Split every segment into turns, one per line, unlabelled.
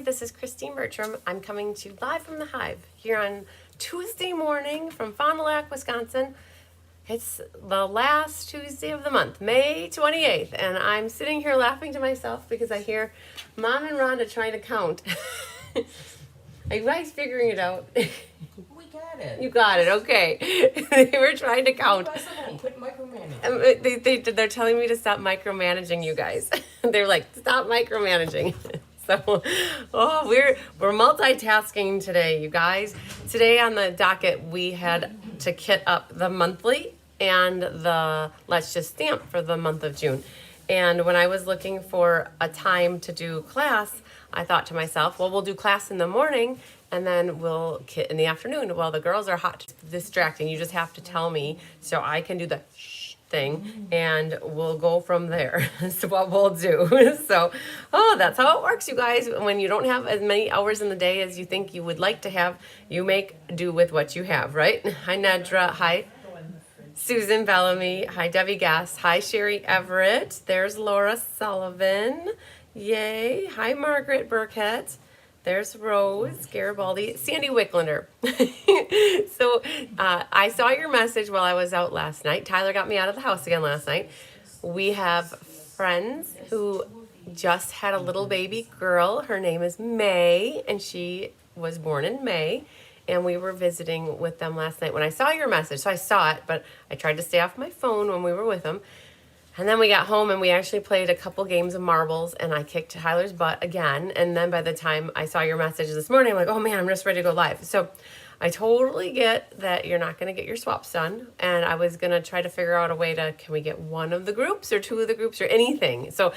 Hi, this is Christine Bertram. I'm coming to you live from the Hive here on Tuesday morning from Fond du Lac, Wisconsin. It's the last Tuesday of the month, May 28th, and I'm sitting here laughing to myself because I hear Mom and Rhonda trying to count. Are you guys figuring it out?
We got it.
You got it, okay. They were trying to count.
Quit micromanaging.
They're telling me to stop micromanaging you guys. They're like, stop micromanaging. So, we're multitasking today, you guys. Today on the docket, we had to kit up the monthly and the Let's Just Stamp for the month of June. And when I was looking for a time to do class, I thought to myself, well, we'll do class in the morning and then we'll kit in the afternoon. Well, the girls are hot distracting. You just have to tell me so I can do the shh thing and we'll go from there. That's what we'll do. So, that's how it works, you guys. When you don't have as many hours in the day as you think you would like to have, you make do with what you have, right? Hi, Nedra. Hi, Susan Bellamy. Hi, Debbie Gass. Hi, Sherry Everett. There's Laura Sullivan. Yay. Hi, Margaret Burkett. There's Rose Garibaldi. Sandy Wicklander. So I saw your message while I was out last night. Tyler got me out of the house again last night. We have friends who just had a little baby girl. Her name is May, and she was born in May. And we were visiting with them last night when I saw your message. So I saw it, but I tried to stay off my phone when we were with them. And then we got home and we actually played a couple games of marbles and I kicked Tyler's butt again. And then by the time I saw your message this morning, I'm like, oh man, I'm just ready to go live. So I totally get that you're not going to get your swaps done. And I was going to try to figure out a way to, can we get one of the groups or two of the groups or anything? So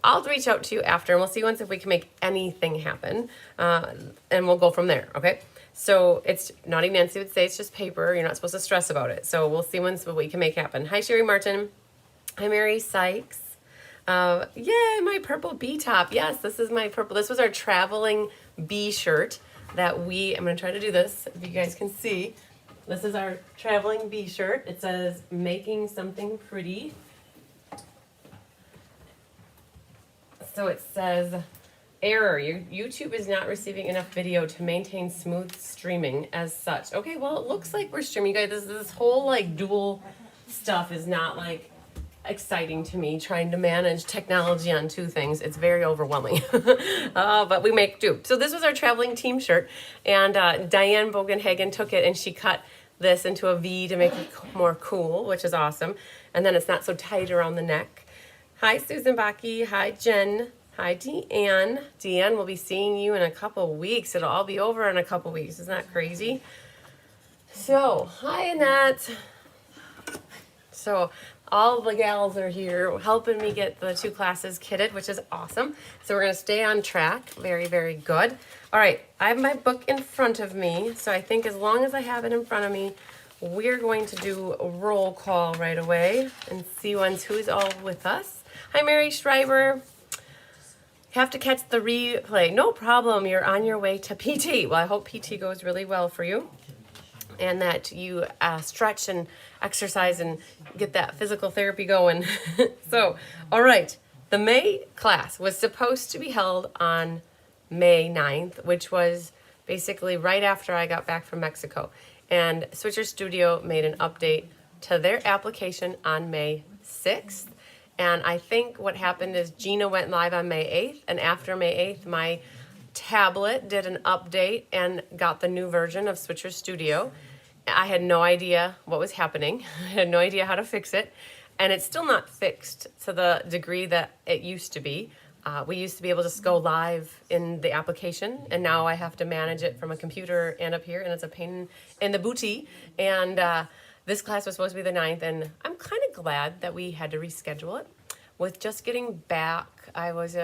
I'll reach out to you after and we'll see once if we can make anything happen. And we'll go from there, okay? So it's, Naughty Nancy would say it's just paper. You're not supposed to stress about it. So we'll see once what we can make happen. Hi, Sherry Martin. Hi, Mary Sykes. Yay, my purple bee top. Yes, this is my purple. This was our traveling bee shirt that I'm going to try to do this if you guys can see. This is our traveling bee shirt. It says, making something pretty. So it says, error, your YouTube is not receiving enough video to maintain smooth streaming as such. Okay, well, it looks like we're streaming. You guys, this whole like dual stuff is not like exciting to me, trying to manage technology on two things. It's very overwhelming, but we make do. So this was our traveling team shirt, and Diane Bogenhagen took it and she cut this into a V to make it more cool, which is awesome. And then it's not so tight around the neck. Hi, Susan Baki. Hi, Jen. Hi, Deanne. Deanne, we'll be seeing you in a couple weeks. It'll all be over in a couple weeks. Isn't that crazy? So, hi, Annette. So, all the gals are here helping me get the two classes kitted, which is awesome. So we're going to stay on track. Very, very good. All right, I have my book in front of me. So I think as long as I have it in front of me, we're going to do a roll call right away and see who's all with us. Hi, Mary Schreiber. Have to catch the replay. No problem. You're on your way to PT. Well, I hope PT goes really well for you and that you stretch and exercise and get that physical therapy going. So, all right. The May class was supposed to be held on May 9th, which was basically right after I got back from Mexico. And Switcher Studio made an update to their application on May 6th. And I think what happened is Gina went live on May 8th. And after May 8th, my tablet did an update and got the new version of Switcher Studio. I had no idea what was happening. I had no idea how to fix it. And it's still not fixed to the degree that it used to be. We used to be able to just go live in the application, and now I have to manage it from a computer and up here, and it's a pain in the booty. And this class was supposed to be the 9th, and I'm kind of glad that we had to reschedule it. With just getting back, I was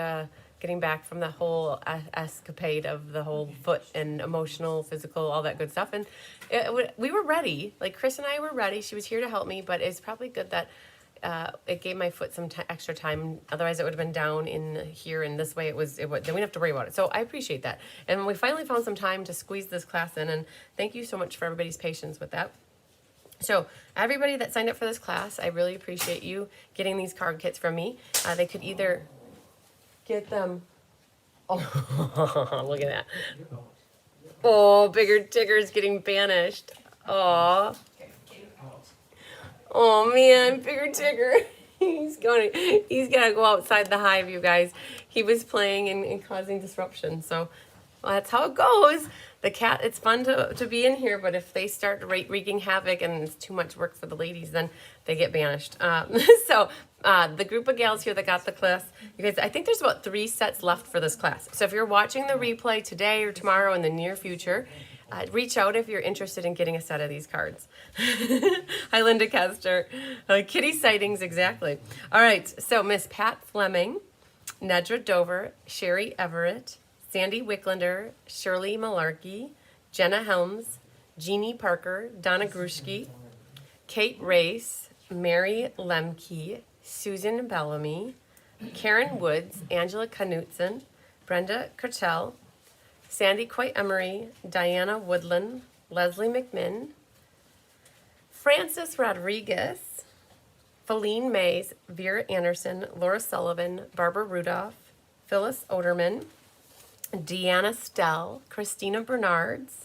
getting back from the whole escapade of the whole foot and emotional, physical, all that good stuff. And we were ready. Like Chris and I were ready. She was here to help me, but it's probably good that it gave my foot some extra time. Otherwise, it would have been down in here, and this way it would. Then we didn't have to worry about it. So I appreciate that. And we finally found some time to squeeze this class in, and thank you so much for everybody's patience with that. So everybody that signed up for this class, I really appreciate you getting these card kits from me. They could either get them Oh, look at that. Oh, Bigger Tigger is getting banished. Oh. Oh man, Bigger Tigger. He's gonna go outside the hive, you guys. He was playing and causing disruption. So well, that's how it goes. The cat, it's fun to be in here, but if they start wreaking havoc and it's too much work for the ladies, then they get banished. So the group of gals here that got the class, you guys, I think there's about 3 sets left for this class. So if you're watching the replay today or tomorrow in the near future, reach out if you're interested in getting a set of these cards. Hi, Linda Kester. Kitty sightings, exactly. All right, so Miss Pat Fleming, Nedra Dover, Sherry Everett, Sandy Wicklander, Shirley Malarkey, Jenna Helms, Jeannie Parker, Donna Grushke, Kate Race, Mary Lemke, Susan Bellamy, Karen Woods, Angela Knutson, Brenda Kertel, Sandy Coy Emery, Diana Woodland, Leslie McMinn, Frances Rodriguez, Feline Mays, Vera Anderson, Laura Sullivan, Barbara Rudolph, Phyllis Oderman, Deanna Stell, Christina Bernards,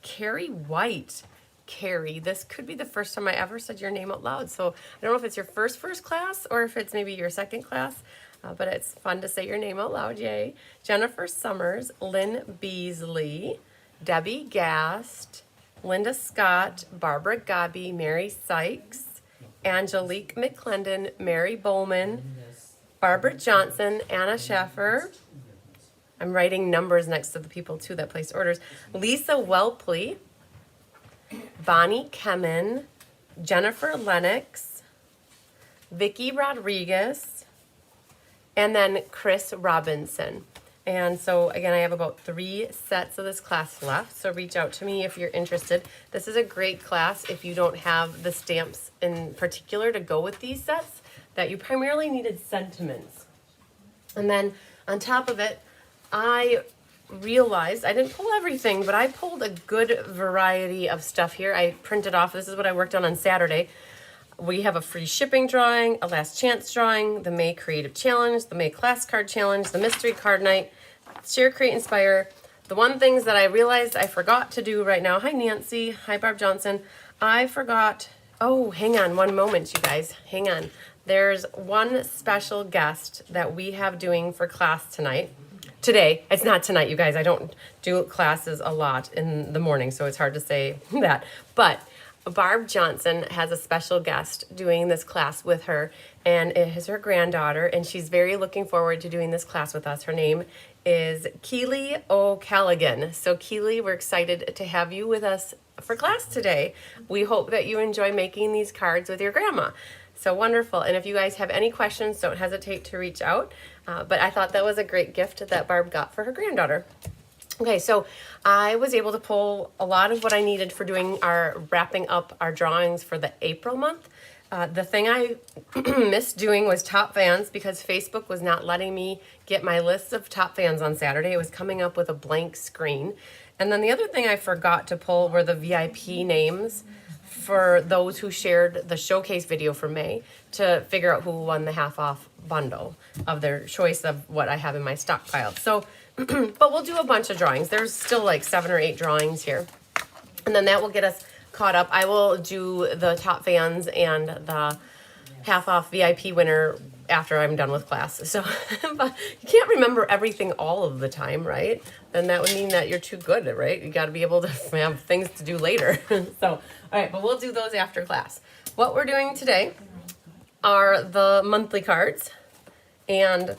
Carrie White. Carrie, this could be the first time I ever said your name out loud. So I don't know if it's your first class or if it's maybe your second class, but it's fun to say your name out loud. Yay. Jennifer Summers, Lynn Beasley, Debbie Gast, Linda Scott, Barbara Gabi, Mary Sykes, Angelique McClendon, Mary Bowman, Barbara Johnson, Anna Schaffer. I'm writing numbers next to the people too that placed orders. Lisa Welpley, Bonnie Kemen, Jennifer Lennox, Vicki Rodriguez, and then Chris Robinson. And so again, I have about 3 sets of this class left. So reach out to me if you're interested. This is a great class if you don't have the stamps in particular to go with these sets, that you primarily needed sentiments. And then on top of it, I realized I didn't pull everything, but I pulled a good variety of stuff here. I printed off, this is what I worked on Saturday. We have a free shipping drawing, a last chance drawing, the May Creative Challenge, the May Class Card Challenge, the Mystery Card Night, Share, Create, Inspire. The one things that I realized I forgot to do right now. Hi, Nancy. Hi, Barb Johnson. I forgot. Oh, hang on one moment, you guys. Hang on. There's one special guest that we have doing for class tonight. Today. It's not tonight, you guys. I don't do classes a lot in the morning, so it's hard to say that. But Barb Johnson has a special guest doing this class with her, and it is her granddaughter, and she's very looking forward to doing this class with us. Her name is Keely O'Callaghan. So Keely, we're excited to have you with us for class today. We hope that you enjoy making these cards with your grandma. So wonderful. And if you guys have any questions, don't hesitate to reach out. But I thought that was a great gift that Barb got for her granddaughter. Okay, so I was able to pull a lot of what I needed for doing our wrapping up our drawings for the April month. The thing I missed doing was top fans because Facebook was not letting me get my list of top fans on Saturday. It was coming up with a blank screen. And then the other thing I forgot to pull were the VIP names for those who shared the showcase video for May to figure out who won the half off bundle of their choice of what I have in my stockpile. So, but we'll do a bunch of drawings. There's still like 7 or 8 drawings here. And then that will get us caught up. I will do the top fans and the half off VIP winner after I'm done with class. So, but you can't remember everything all of the time, right? Then that would mean that you're too good, right? You got to be able to have things to do later. So, all right, but we'll do those after class. What we're doing today are the monthly cards, and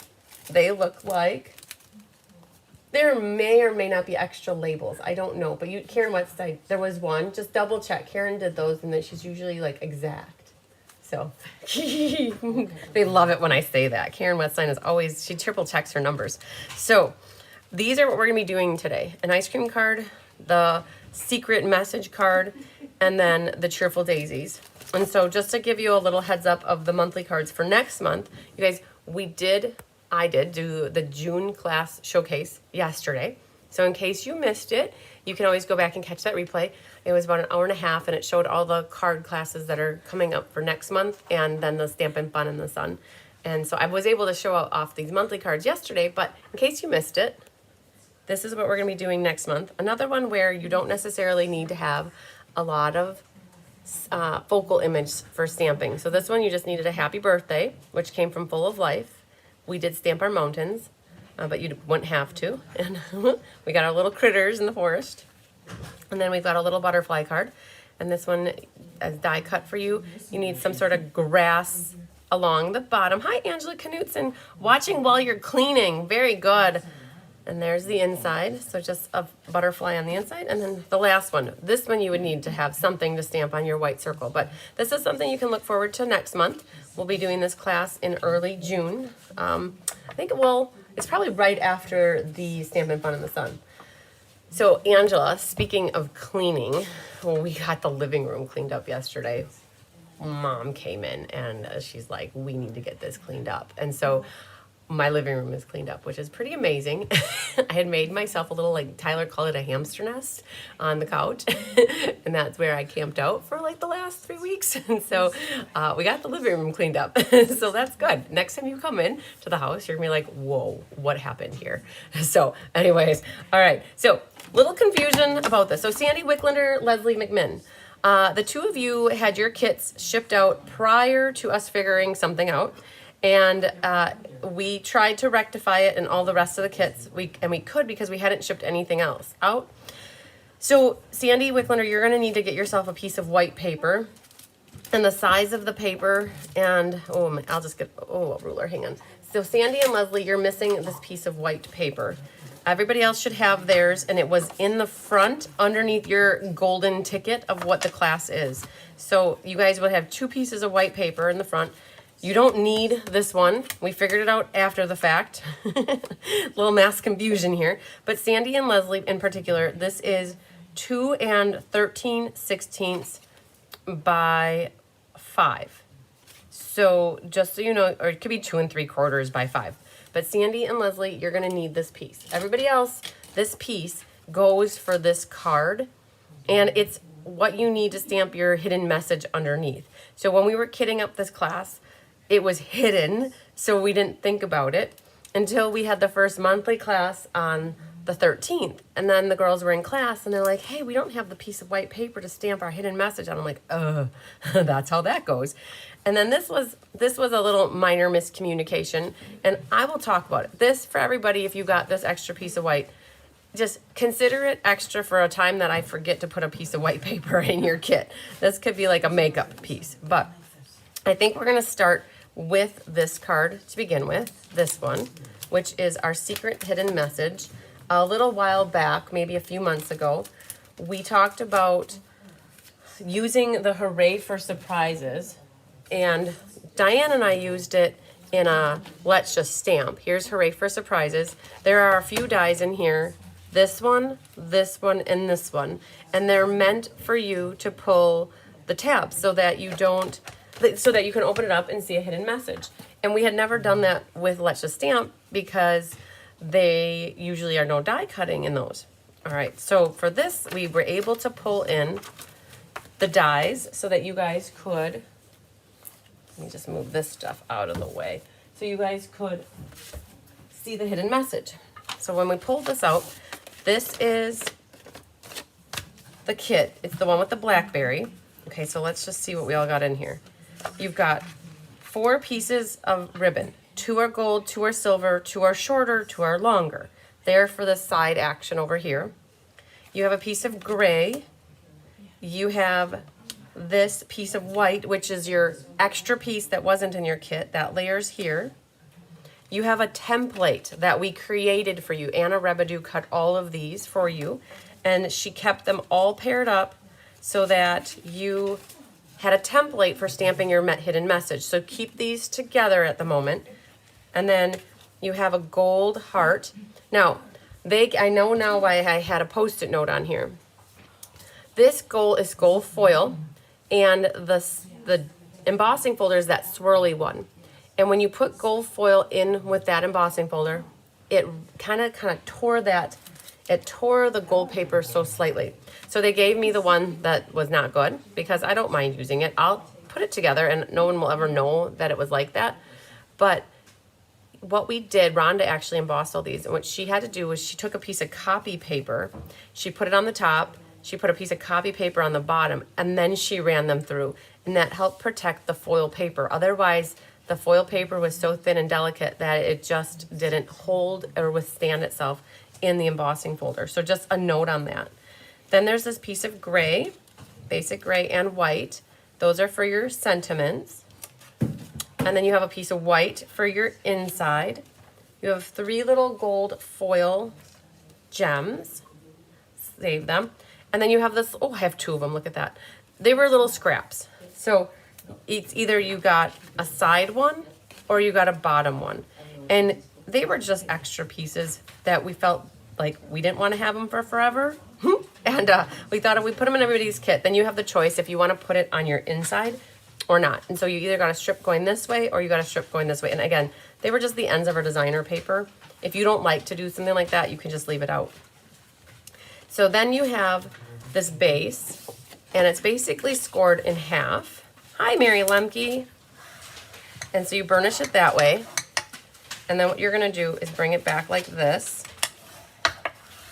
they look like there may or may not be extra labels. I don't know, but Karen Westside, there was one. Just double check. Karen did those, and then she's usually like exact. So they love it when I say that. Karen Westside is always, she triple checks her numbers. So these are what we're gonna be doing today. An ice cream card, the secret message card, and then the Cheerful Daisies. And so just to give you a little heads up of the monthly cards for next month, you guys, I did do the June class showcase yesterday. So in case you missed it, you can always go back and catch that replay. It was about an hour and a half, and it showed all the card classes that are coming up for next month, and then the Stampin' Fun in the Sun. And so I was able to show off these monthly cards yesterday, but in case you missed it, this is what we're going to be doing next month. Another one where you don't necessarily need to have a lot of focal image for stamping. So this one you just needed a happy birthday, which came from Full of Life. We did stamp our mountains, but you wouldn't have to. And we got our little critters in the forest. And then we've got a little butterfly card. And this one is die cut for you. You need some sort of grass along the bottom. Hi, Angela Knutson. Watching while you're cleaning. Very good. And there's the inside. So just a butterfly on the inside. And then the last one. This one you would need to have something to stamp on your white circle. But this is something you can look forward to next month. We'll be doing this class in early June. I think it's probably right after the Stampin' Fun in the Sun. So Angela, speaking of cleaning, we got the living room cleaned up yesterday. Mom came in and she's like, we need to get this cleaned up. And so my living room is cleaned up, which is pretty amazing. I had made myself a little, like Tyler called it, a hamster nest on the couch. And that's where I camped out for like the last 3 weeks. And so we got the living room cleaned up. So that's good. Next time you come in to the house, you're gonna be like, whoa, what happened here? So anyways, all right. So little confusion about this. So Sandy Wicklander, Leslie McMinn. The two of you had your kits shipped out prior to us figuring something out. And we tried to rectify it in all the rest of the kits. We could because we hadn't shipped anything else out. So Sandy Wicklander, you're going to need to get yourself a piece of white paper. And the size of the paper, and I'll just get a ruler, hang on. So Sandy and Leslie, you're missing this piece of white paper. Everybody else should have theirs, and it was in the front underneath your golden ticket of what the class is. So you guys would have 2 pieces of white paper in the front. You don't need this one. We figured it out after the fact. Little mass confusion here. But Sandy and Leslie in particular, this is 2 13/16 by 5. So just so you know, or it could be 2 3/4 by 5. But Sandy and Leslie, you're gonna need this piece. Everybody else, this piece goes for this card, and it's what you need to stamp your hidden message underneath. So when we were kitting up this class, it was hidden, so we didn't think about it until we had the first monthly class on the 13th. And then the girls were in class and they're like, hey, we don't have the piece of white paper to stamp our hidden message on. I'm like, that's how that goes. And then this was a little minor miscommunication, and I will talk about it. This, for everybody, if you got this extra piece of white, just consider it extra for a time that I forget to put a piece of white paper in your kit. This could be like a makeup piece. But I think we're going to start with this card to begin with, this one, which is our secret hidden message. A little while back, maybe a few months ago, we talked about using the Hooray for Surprises, and Diane and I used it in a Let's Just Stamp. Here's Hooray for Surprises. There are a few dies in here, this one, and this one, and they're meant for you to pull the tabs so that you can open it up and see a hidden message. And we had never done that with Let's Just Stamp because they usually are no die cutting in those. All right, so for this, we were able to pull in the dies so that you guys could, let me just move this stuff out of the way, so you guys could see the hidden message. So when we pulled this out, this is the kit. It's the one with the blackberry. Okay, so let's just see what we all got in here. You've got 4 pieces of ribbon. 2 are gold, 2 are silver, 2 are shorter, 2 are longer. They're for the side action over here. You have a piece of gray. You have this piece of white, which is your extra piece that wasn't in your kit. That layer's here. You have a template that we created for you. Anna Rebedu cut all of these for you, and she kept them all paired up so that you had a template for stamping your hidden message. So keep these together at the moment. And then you have a gold heart. Now, I know now why I had a Post-it note on here. This gold is gold foil, and the embossing folder is that swirly one. And when you put gold foil in with that embossing folder, it kind of tore the gold paper so slightly. So they gave me the one that was not good because I don't mind using it. I'll put it together and no one will ever know that it was like that. But what we did, Rhonda actually embossed all these, and what she had to do was she took a piece of copy paper, she put it on the top, she put a piece of copy paper on the bottom, and then she ran them through, and that helped protect the foil paper. Otherwise, the foil paper was so thin and delicate that it just didn't hold or withstand itself in the embossing folder. So just a note on that. Then there's this piece of gray, basic gray and white. Those are for your sentiments. And then you have a piece of white for your inside. You have 3 little gold foil gems. Save them. And then you have this, oh, I have 2 of them, look at that. They were little scraps. So it's either you got a side one or you got a bottom one. And they were just extra pieces that we felt like we didn't want to have them for forever. And we thought if we put them in everybody's kit, then you have the choice if you want to put it on your inside or not. And so you either got a strip going this way or you got a strip going this way. And again, they were just the ends of our designer paper. If you don't like to do something like that, you can just leave it out. So then you have this base, and it's basically scored in half. Hi, Mary Lemke. And so you burnish it that way. And then what you're gonna do is bring it back like this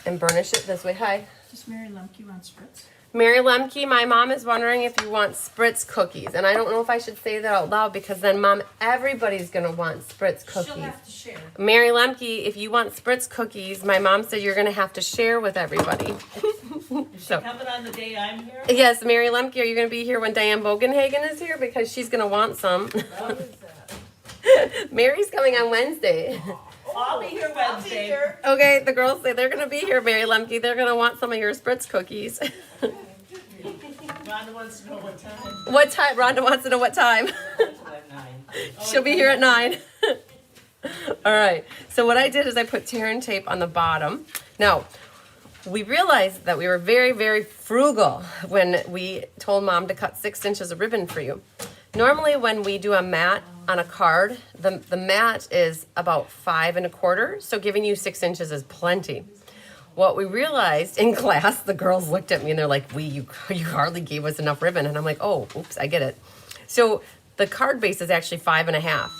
and burnish it this way. Hi.
Does Mary Lemke want spritz?
Mary Lemke, my mom is wondering if you want spritz cookies. And I don't know if I should say that out loud because then, Mom, everybody's going to want spritz cookies.
She'll have to share.
Mary Lemke, if you want spritz cookies, my mom said you're going to have to share with everybody.
Is she coming on the day I'm here?
Yes, Mary Lemke, are you going to be here when Diane Bogenhagen is here? Because she's going to want some.
What is that?
Mary's coming on Wednesday.
I'll be here Wednesday.
Okay, the girls say they're going to be here, Mary Lemke. They're going to want some of your spritz cookies.
Rhonda wants to know what time.
What time? Rhonda wants to know what time.
At 9.
She'll be here at 9. All right. So what I did is I put tear and tape on the bottom. Now, we realized that we were very, very frugal when we told Mom to cut 6 inches of ribbon for you. Normally when we do a mat on a card, the mat is about 5 1/4, so giving you 6 inches is plenty. What we realized in class, the girls looked at me and they're like, you hardly gave us enough ribbon. And I'm like, oh, oops, I get it. So the card base is actually 5 1/2.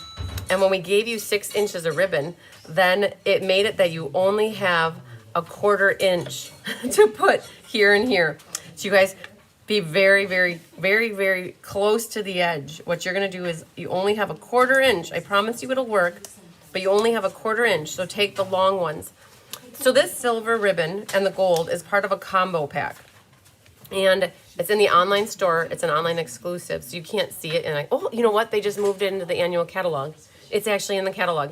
And when we gave you 6 inches of ribbon, then it made it that you only have a 1/4 inch to put here and here. So you guys be very, very, very, very close to the edge. What you're gonna do is you only have a 1/4 inch. I promise you it'll work, but you only have a 1/4 inch. So take the long ones. So this silver ribbon and the gold is part of a combo pack. And it's in the online store. It's an online exclusive, so you can't see it. And oh, you know what? They just moved it into the annual catalog. It's actually in the catalog.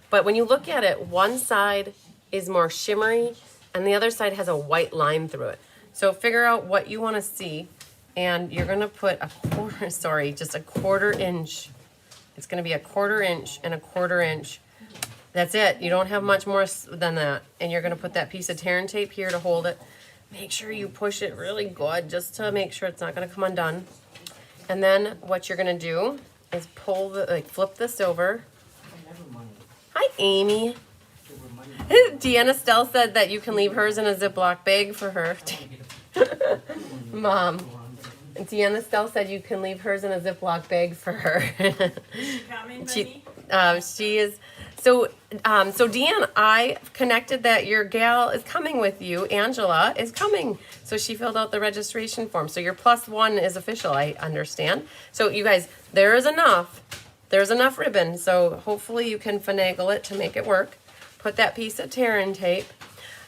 But when you look at it, one side is more shimmery and the other side has a white line through it. So figure out what you want to see, and you're going to put just a 1/4 inch. It's going to be a 1/4 inch and a 1/4 inch. That's it. You don't have much more than that. And you're going to put that piece of tear and tape here to hold it. Make sure you push it really good just to make sure it's not going to come undone. And then what you're going to do is flip this over. Hi, Amy. Deanna Stell said that you can leave hers in a Ziploc bag for her. Mom. Deanna Stell said you can leave hers in a Ziploc bag for her.
Is she coming, Benny?
She is. So Deanne, I connected that your gal is coming with you. Angela is coming. So she filled out the registration form. So your +1 is official, I understand. So you guys, there's enough ribbon. So hopefully you can finagle it to make it work. Put that piece of tear and tape.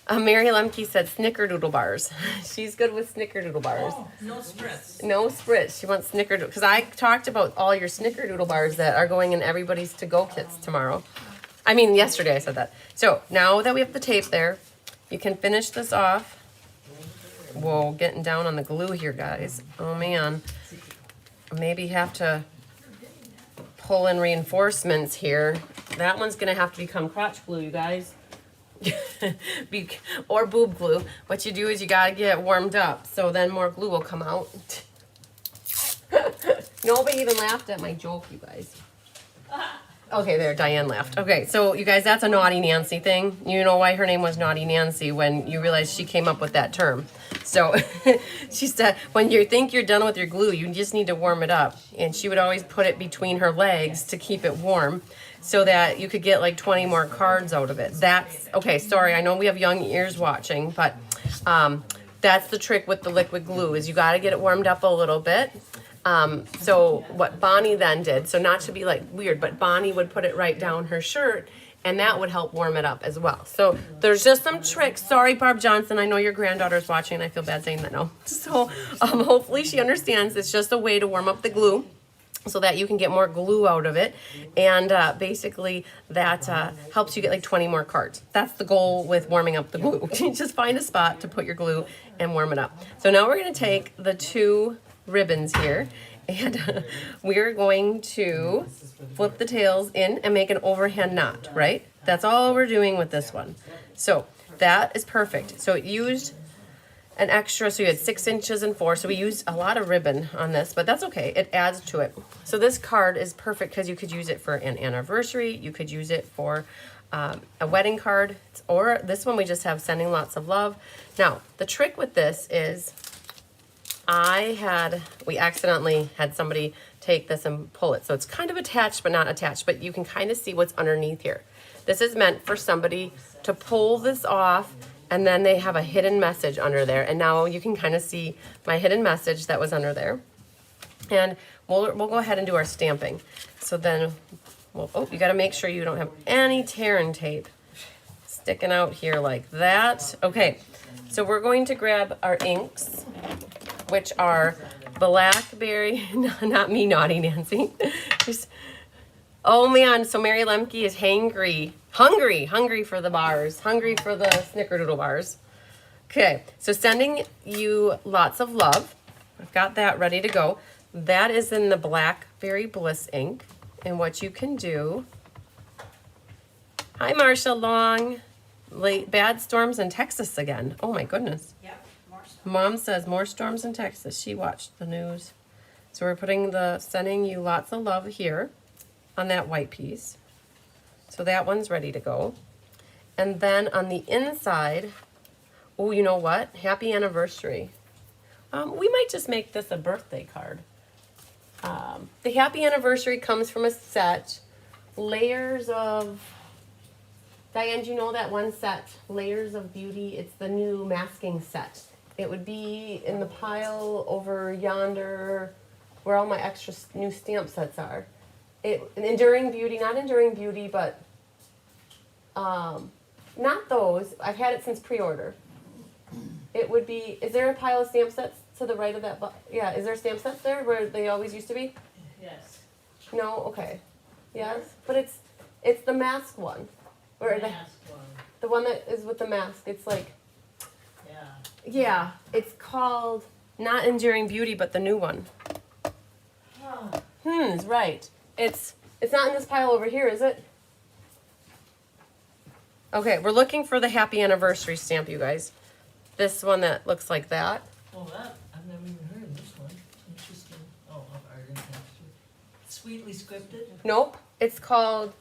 Mary Lemke said snickerdoodle bars. She's good with snickerdoodle bars.
Oh, no spritz.
No spritz. She wants snickerdoodle. Because I talked about all your snickerdoodle bars that are going in everybody's to-go kits tomorrow. I mean, yesterday I said that. So now that we have the tape there, you can finish this off. Whoa, getting down on the glue here, guys. Oh, man. Maybe have to pull in reinforcements here. That one's going to have to become crotch glue, you guys. Or boob glue. What you do is you got to get it warmed up, so then more glue will come out. Nobody even laughed at my joke, you guys. Okay, there, Diane laughed. Okay, so you guys, that's a Naughty Nancy thing. You know why her name was Naughty Nancy when you realize she came up with that term. So she said, when you think you're done with your glue, you just need to warm it up. And she would always put it between her legs to keep it warm so that you could get like 20 more cards out of it. That's, okay, sorry, I know we have young ears watching, but that's the trick with the liquid glue is you got to get it warmed up a little bit. So what Bonnie then did, so not to be like weird, but Bonnie would put it right down her shirt and that would help warm it up as well. So there's just some tricks. Sorry, Barb Johnson, I know your granddaughter's watching and I feel bad saying that no. So hopefully she understands it's just a way to warm up the glue so that you can get more glue out of it. And basically that helps you get like 20 more cards. That's the goal with warming up the glue. Just find a spot to put your glue and warm it up. So now we're gonna take the two ribbons here and we're going to flip the tails in and make an overhand knot, right? That's all we're doing with this one. So that is perfect. So it used an extra, so you had 6 inches and 4, so we used a lot of ribbon on this, but that's okay, it adds to it. So this card is perfect because you could use it for an anniversary, you could use it for a wedding card, or this one we just have sending lots of love. Now, the trick with this is we accidentally had somebody take this and pull it. So it's kind of attached, but not attached, but you can kind of see what's underneath here. This is meant for somebody to pull this off and then they have a hidden message under there. And now you can kind of see my hidden message that was under there. And we'll go ahead and do our stamping. So then, oh, you gotta make sure you don't have any tear and tape sticking out here like that. Okay, so we're going to grab our inks, which are blackberry, not me, Naughty Nancy. Oh man, so Mary Lemke is hungry for the bars, hungry for the snickerdoodle bars. Okay, so sending you lots of love. I've got that ready to go. That is in the Blackberry Bliss ink. And what you can do, hi Marcia Long, bad storms in Texas again. Oh my goodness.
Yep, more stuff.
Mom says more storms in Texas. She watched the news. So we're putting sending you lots of love here on that white piece. So that one's ready to go. And then on the inside, oh, you know what? Happy anniversary. We might just make this a birthday card. The happy anniversary comes from a set, Layers of, Diane, do you know that one set, Layers of Beauty? It's the new masking set. It would be in the pile over yonder where all my extra new stamp sets are. Enduring Beauty, not Enduring Beauty, but not those. I've had it since pre-order. It would be, is there a pile of stamp sets to the right of that? Yeah, is there stamp sets there where they always used to be?
Yes.
No? Okay. Yes? But it's the mask one. Or
Mask one.
the one that is with the mask. It's like,
Yeah.
yeah, it's called not Enduring Beauty, but the new one.
Oh,
It's right. It's not in this pile over here, is it? Okay, we're looking for the happy anniversary stamp, you guys. This one that looks like that.
well, that, I've never even heard of this one. Interesting. Oh, of art and texture. Sweetly scripted?
Nope. It's called,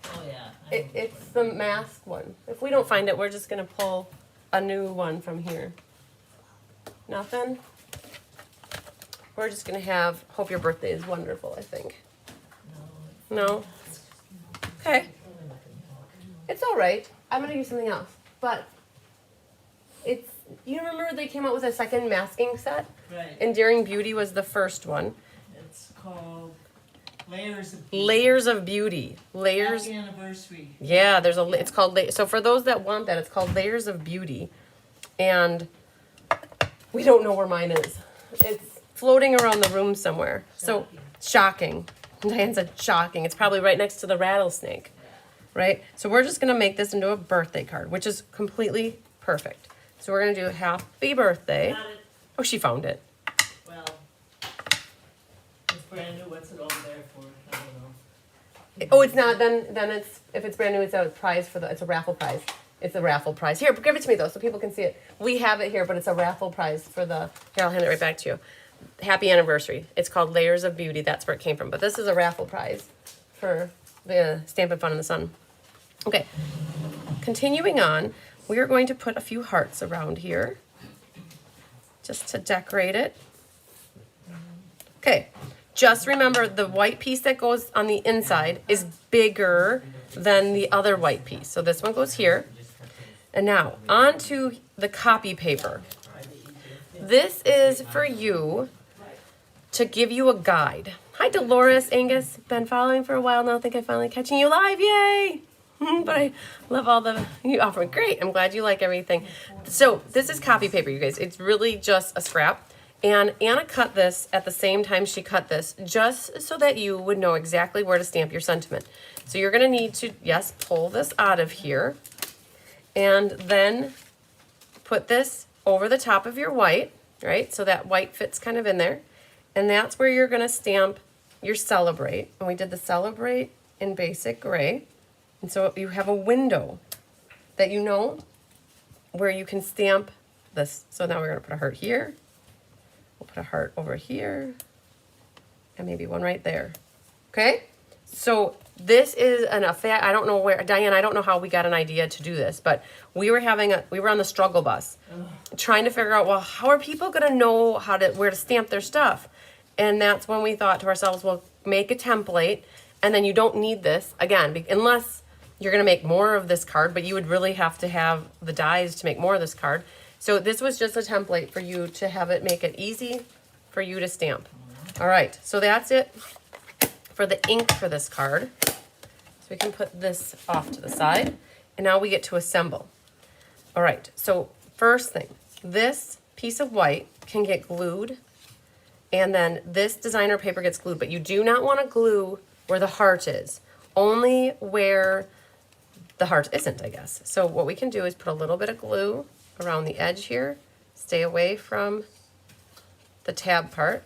Oh yeah. I know this
it's
one.
the mask one. If we don't find it, we're just going to pull a new one from here. Nothing? We're just going to have, hope your birthday is wonderful, I think. No? Okay. It's all right. I'm going to use something else. But it's, you remember they came out with a second masking set?
Right.
Enduring Beauty was the first one.
It's called Layers of Beauty.
Layers of Beauty. Layers.
Happy anniversary.
Yeah, it's called, so for those that want that, it's called Layers of Beauty. And we don't know where mine is. It's floating around the room somewhere. So, shocking. Diane said shocking. It's probably right next to the rattlesnake, right? So we're just going to make this into a birthday card, which is completely perfect. So we're going to do happy birthday.
Got it.
Oh, she found it.
Well, it's brand new. What's it over there for? I don't know.
Oh, it's not. Then it's, if it's brand new, it's a prize it's a raffle prize. It's a raffle prize. Here, give it to me though, so people can see it. We have it here, but it's a raffle prize for here, I'll hand it right back to you. Happy anniversary. It's called Layers of Beauty. That's where it came from. But this is a raffle prize for stamping fun in the sun. Okay, continuing on, we are going to put a few hearts around here just to decorate it. Okay, just remember the white piece that goes on the inside is bigger than the other white piece. So this one goes here. And now onto the copy paper. This is for you to give you a guide. Hi Dolores, Angus, been following for a while now. Think I'm finally catching you live, yay! But I love all the you offer. Great, I'm glad you like everything. So this is copy paper, you guys. It's really just a scrap. And Anna cut this at the same time she cut this, just so that you would know exactly where to stamp your sentiment. So you're gonna need to, yes, pull this out of here, and then put this over the top of your white, right? So that white fits kind of in there. And that's where you're gonna stamp your celebrate. And we did the celebrate in basic gray. And so you have a window that you know where you can stamp this. So now we're gonna put a heart here. We'll put a heart over here. And maybe one right there. Okay? So this is an affair. I don't know where, Diane, I don't know how we got an idea to do this, but we were on the struggle bus trying to figure out, well, how are people gonna know where to stamp their stuff? And that's when we thought to ourselves, well, make a template, and then you don't need this, again, unless you're gonna make more of this card, but you would really have to have the dies to make more of this card. So this was just a template for you to have it, make it easy for you to stamp. All right, so that's it for the ink for this card. So we can put this off to the side, and now we get to assemble. All right, so first thing, this piece of white can get glued, and then this designer paper gets glued, but you do not want to glue where the heart is, only where the heart isn't, I guess. So what we can do is put a little bit of glue around the edge here, stay away from the tab part.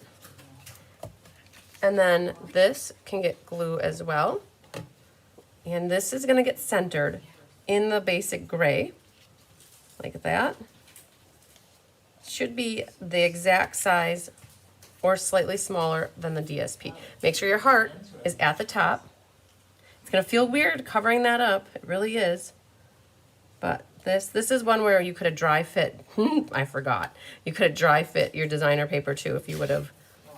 And then this can get glue as well. And this is gonna get centered in the basic gray, like that. Should be the exact size or slightly smaller than the DSP. Make sure your heart is at the top. It's gonna feel weird covering that up, it really is. But this is one where you could have dry fit, I forgot. You could have dry fit your designer paper too if you would have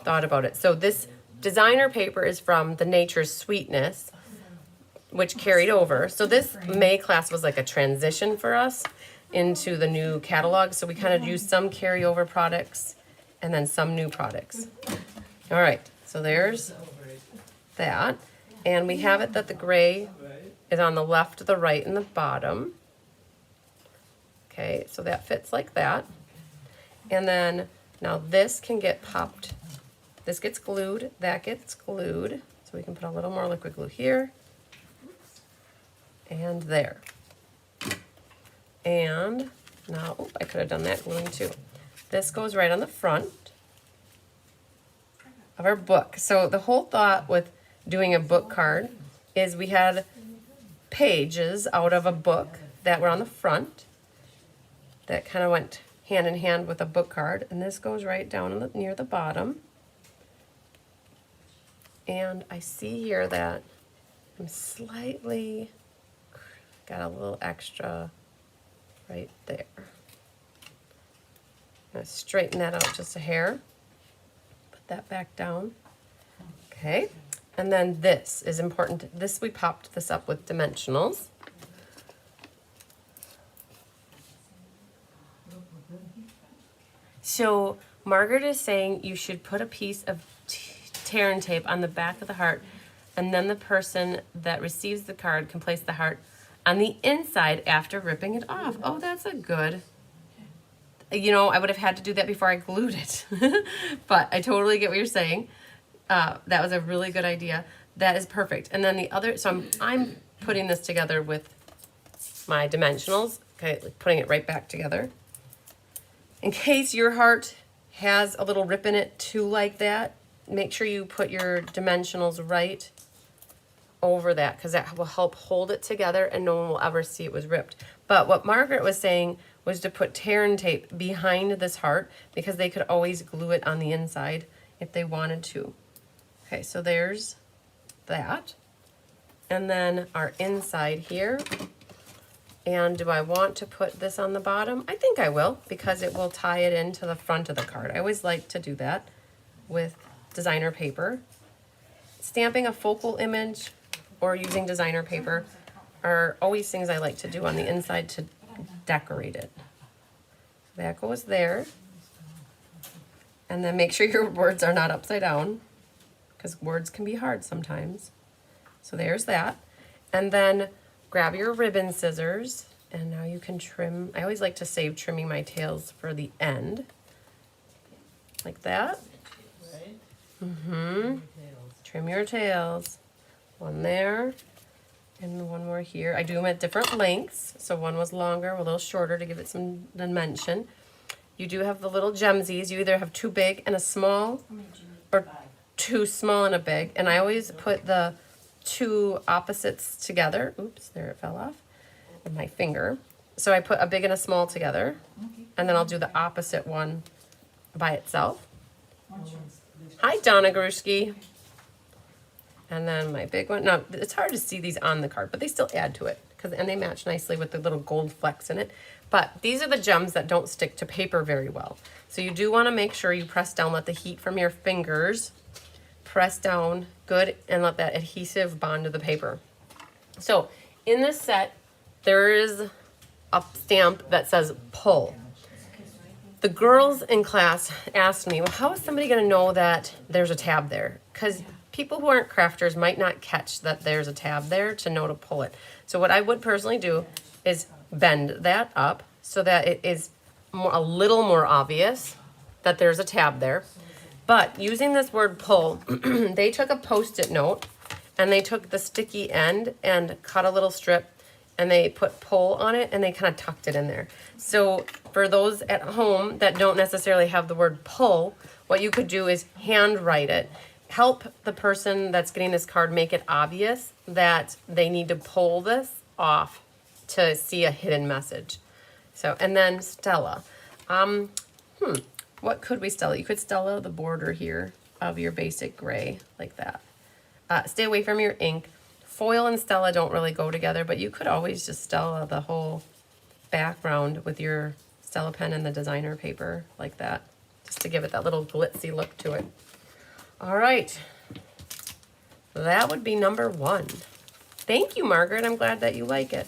thought about it. So this designer paper is from the Nature's Sweetness, which carried over. So this May class was like a transition for us into the new catalog. So we kind of used some carryover products and then some new products. All right, so there's that. And we have it that the gray is on the left, the right, and the bottom. Okay, so that fits like that. And then now this can get popped. This gets glued, that gets glued. So we can put a little more liquid glue here and there. And now, oh, I could have done that gluing too. This goes right on the front of our book. So the whole thought with doing a book card is we had pages out of a book that were on the front that kind of went hand in hand with a book card, and this goes right down near the bottom. And I see here that I'm slightly got a little extra right there. I'm gonna straighten that out just a hair. Put that back down. Okay, and then this is important. This, we popped this up with dimensionals. So Margaret is saying you should put a piece of tear and tape on the back of the heart, and then the person that receives the card can place the heart on the inside after ripping it off. Oh, that's a good, you know, I would have had to do that before I glued it. But I totally get what you're saying. That was a really good idea. That is perfect. And then the other, so I'm putting this together with my dimensionals, okay, like putting it right back together. In case your heart has a little rip in it too like that, make sure you put your dimensionals right over that, because that will help hold it together and no one will ever see it was ripped. But what Margaret was saying was to put tear and tape behind this heart, because they could always glue it on the inside if they wanted to. Okay, so there's that. And then our inside here. And do I want to put this on the bottom? I think I will, because it will tie it into the front of the card. I always like to do that with designer paper. Stamping a focal image or using designer paper are always things I like to do on the inside to decorate it. That goes there. And then make sure your words are not upside down, because words can be hard sometimes. So there's that. And then grab your ribbon scissors, and now you can trim. I always like to save trimming my tails for the end, like that.
Right?
Mm-hmm. Trim your tails. One there, and one more here. I do them at different lengths, so one was longer, a little shorter to give it some dimension. You do have the little gemsies. You either have too big and a small, or too small and a big, and I always put the two opposites together. Oops, there it fell off with my finger. So I put a big and a small together, and then I'll do the opposite one by itself. Hi, Donna Gruski. And then my big one. Now, it's hard to see these on the card, but they still add to it, and they match nicely with the little gold flecks in it. But these are the gems that don't stick to paper very well. So you do want to make sure you press down, let the heat from your fingers press down good, and let that adhesive bond to the paper. So in this set, there is a stamp that says pull. The girls in class asked me, well, how is somebody going to know that there's a tab there? Because people who aren't crafters might not catch that there's a tab there to know to pull it. So what I would personally do is bend that up so that it is a little more obvious that there's a tab there. But using this word pull, they took a Post-it note and they took the sticky end and cut a little strip, and they put pull on it, and they kind of tucked it in there. So for those at home that don't necessarily have the word pull, what you could do is handwrite it. Help the person that's getting this card make it obvious that they need to pull this off to see a hidden message. So, and then Stella. What could we Stella? You could Stella the border here of your basic gray, like that. Stay away from your ink. Foil and Stella don't really go together, but you could always just Stella the whole background with your Stella pen and the designer paper, like that, just to give it that little glitzy look to it. All right. That would be number 1. Thank you, Margaret. I'm glad that you like it.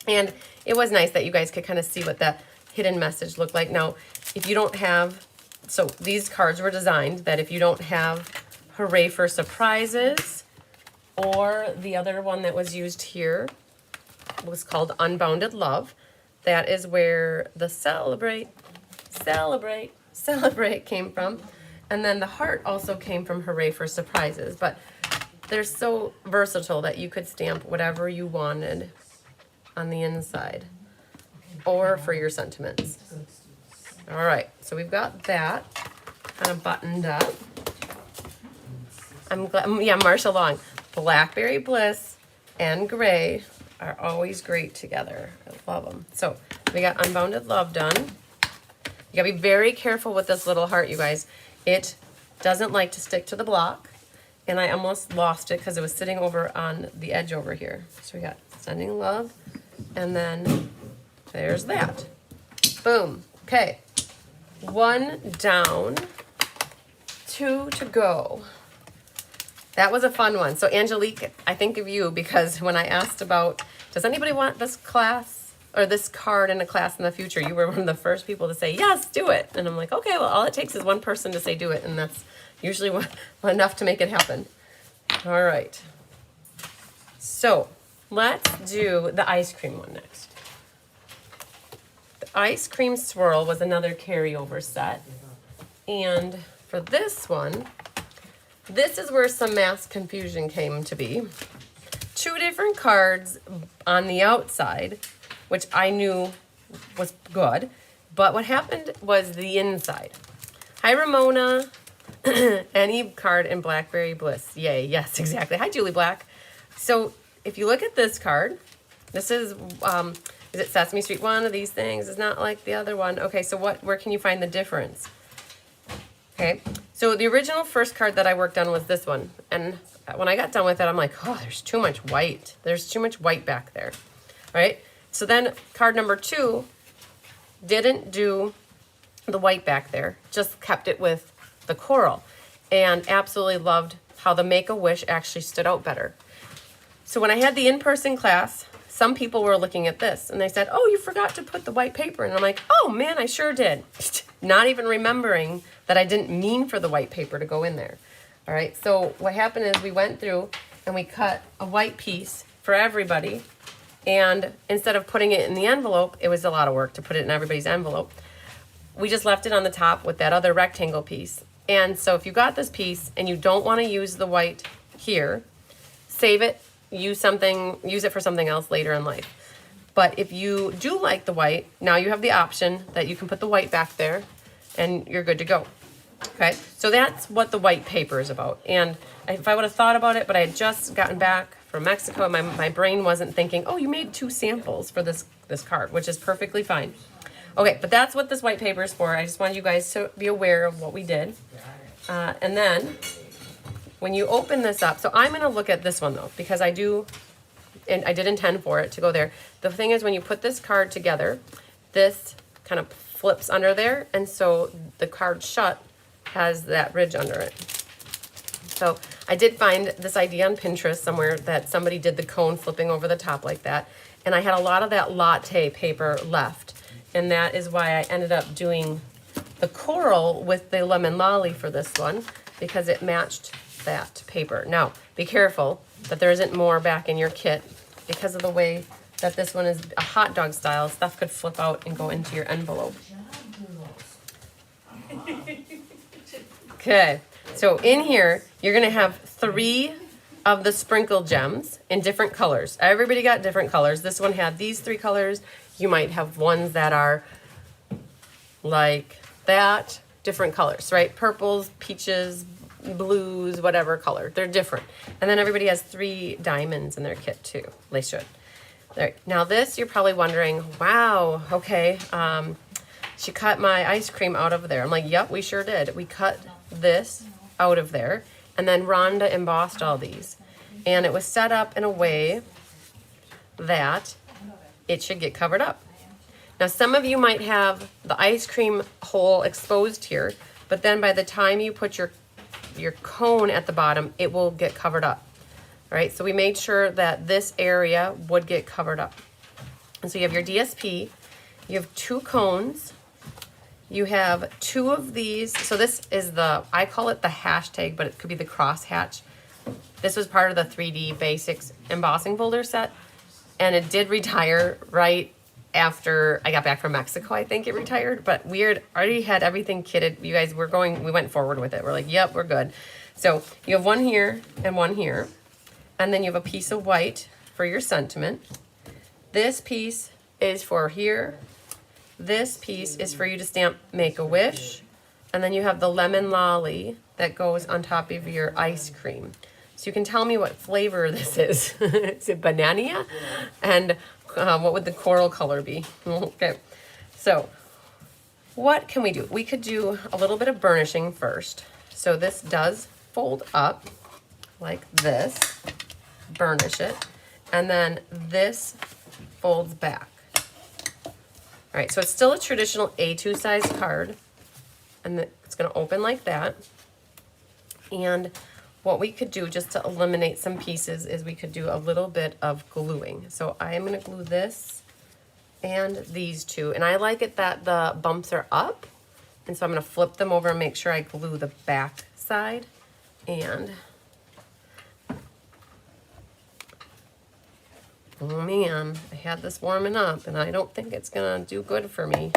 And it was nice that you guys could kind of see what that hidden message looked like. Now, if you don't have, so these cards were designed that if you don't have Hooray for Surprises, or the other one that was used here was called Unbounded Love, that is where the celebrate came from. And then the heart also came from Hooray for Surprises. But they're so versatile that you could stamp whatever you wanted on the inside, or for your sentiments. All right, so we've got that kind of buttoned up. I'm glad, yeah, Marsha Long. Blackberry Bliss and gray are always great together. I love them. So we got Unbounded Love done. You gotta be very careful with this little heart, you guys. It doesn't like to stick to the block, and I almost lost it because it was sitting over on the edge over here. So we got Sending Love, and then there's that. Boom. Okay. 1 down, 2 to go. That was a fun one. So Angelique, I think of you because when I asked about, does anybody want this class or this card in a class in the future, you were one of the first people to say, yes, do it. And I'm like, okay, well, all it takes is one person to say do it, and that's usually enough to make it happen. All right. So let's do the ice cream one next. The ice cream swirl was another carryover set. And for this one, this is where some mass confusion came to be. 2 different cards on the outside, which I knew was good, but what happened was the inside. Hi, Ramona. Any card in Blackberry Bliss. Yay, yes, exactly. Hi, Julie Black. So if you look at this card, this is it Sesame Street? One of these things is not like the other one. Okay, so where can you find the difference? Okay, So the original first card that I worked on was this one. And when I got done with it, I'm like, oh, there's too much white. There's too much white back there, right? So then card number 2 didn't do the white back there, just kept it with the coral, and absolutely loved how the Make-A-Wish actually stood out better. So when I had the in-person class, some people were looking at this and they said, oh, you forgot to put the white paper. And I'm like, oh man, I sure did. Not even remembering that I didn't mean for the white paper to go in there. All right, so what happened is we went through and we cut a white piece for everybody. And instead of putting it in the envelope, it was a lot of work to put it in everybody's envelope. We just left it on the top with that other rectangle piece. And so if you got this piece and you don't want to use the white here, save it, use it for something else later in life. But if you do like the white, now you have the option that you can put the white back there and you're good to go. Okay, so that's what the white paper is about. And if I would have thought about it, but I had just gotten back from Mexico, and my brain wasn't thinking, oh, you made 2 samples for this card, which is perfectly fine. Okay, but that's what this white paper is for. I just wanted you guys to be aware of what we did. And then when you open this up, so I'm going to look at this one though, because I did intend for it to go there. The thing is, when you put this card together, this kind of flips under there, and so the card shut has that ridge under it. So I did find this idea on Pinterest somewhere that somebody did the cone flipping over the top like that, and I had a lot of that latte paper left, and that is why I ended up doing the coral with the lemon lolly for this one, because it matched that paper. Now, be careful that there isn't more back in your kit, because of the way that this one is a hot dog style. Stuff could flip out and go into your envelope. Okay, so in here, you're gonna have 3 of the sprinkle gems in different colors. Everybody got different colors. This one had these 3 colors. You might have ones that are like that, different colors, right? Purples, peaches, blues, whatever color. They're different. And then everybody has 3 diamonds in their kit too. They should. All right. Now this, you're probably wondering, wow, okay, she cut my ice cream out of there. I'm like, yep, we sure did. We cut this out of there, and then Rhonda embossed all these. And it was set up in a way that it should get covered up. Now, some of you might have the ice cream hole exposed here, but then by the time you put your cone at the bottom, it will get covered up. All right, so we made sure that this area would get covered up. And so you have your DSP, you have 2 cones, you have 2 of these. So this is I call it the hashtag, but it could be the cross hatch. This was part of the 3D Basics embossing folder set, and it did retire right after I got back from Mexico. I think it retired, but weird. Already had everything kitted. You guys, we went forward with it. We're like, yep, we're good. So you have 1 here and 1 here, and then you have a piece of white for your sentiment. This piece is for here. This piece is for you to stamp Make-A-Wish, and then you have the lemon lolly that goes on top of your ice cream. So you can tell me what flavor this is. Is it banana? And what would the coral color be? Okay, so what can we do? We could do a little bit of burnishing first. So this does fold up like this, burnish it, and then this folds back. All right, so it's still a traditional A2 size card, and it's gonna open like that. And what we could do just to eliminate some pieces is we could do a little bit of gluing. So I am gonna glue this and these 2. And I like it that the bumps are up. And so I'm gonna flip them over and make sure I glue the back side. And, oh man, I had this warming up and I don't think it's gonna do good for me.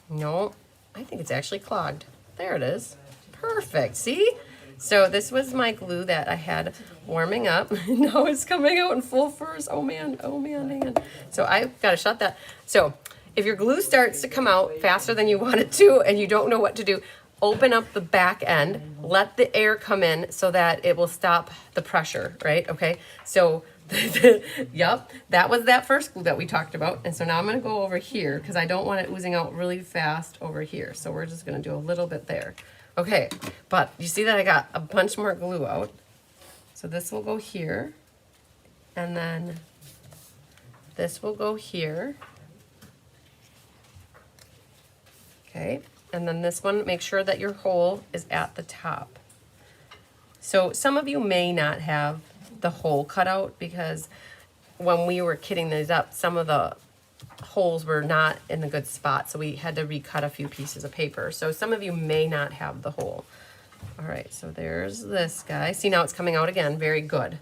No, I think it's actually clogged. There it is. Perfect, see? So this was my glue that I had warming up. Now it's coming out in full force. Oh man, hang on. So I've got to shut that. So if your glue starts to come out faster than you want it to and you don't know what to do, open up the back end, let the air come in so that it will stop the pressure, right? Okay, so yep, that was that first glue that we talked about. And so now I'm gonna go over here because I don't want it oozing out really fast over here. So we're just gonna do a little bit there. Okay, but you see that I got a bunch more glue out. So this will go here, and then this will go here. Okay, and then this one, make sure that your hole is at the top. So some of you may not have the hole cut out because when we were kitting these up, some of the holes were not in a good spot, so we had to recut a few pieces of paper. So some of you may not have the hole. All right, so there's this guy. See, now it's coming out again. Very good.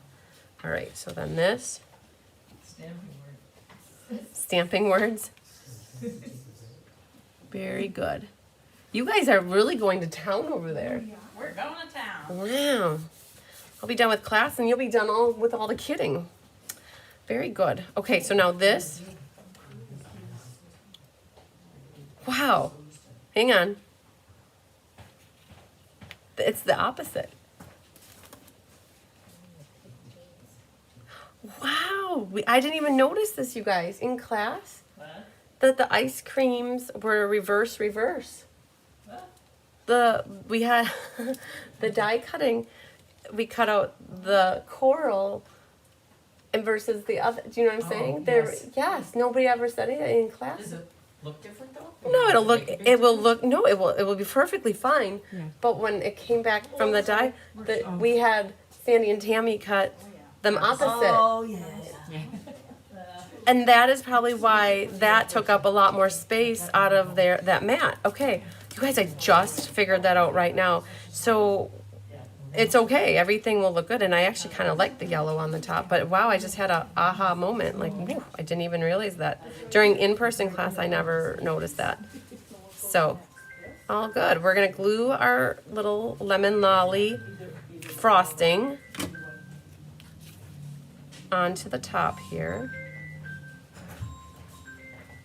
All right, so then this. Stamping words. Very good. You guys are really going to town over there.
We're going to town.
Wow. I'll be done with class and you'll be done with all the kidding. Very good. Okay, so now this. Wow. Hang on. It's the opposite. Wow. I didn't even notice this, you guys, in class.
What?
That the ice creams were reverse.
What?
We had the die cutting, we cut out the coral and versus the other. Do you know what I'm saying? Yes, nobody ever said it in class.
Does it look different though?
No, it'll look.
Make a big
It will
difference?
look. No, it will be perfectly fine.
Yeah.
But when it came back from the die, we had Sandy and Tammy cut them opposite.
Oh, yeah.
And that is probably why that took up a lot more space out of that mat. Okay, you guys, I just figured that out right now. So it's okay. Everything will look good. And I actually kind of like the yellow on the top. But wow, I just had a aha moment. Like, whew, I didn't even realize that. During in-person class, I never noticed that. So, all good. We're going to glue our little lemon lolly frosting onto the top here.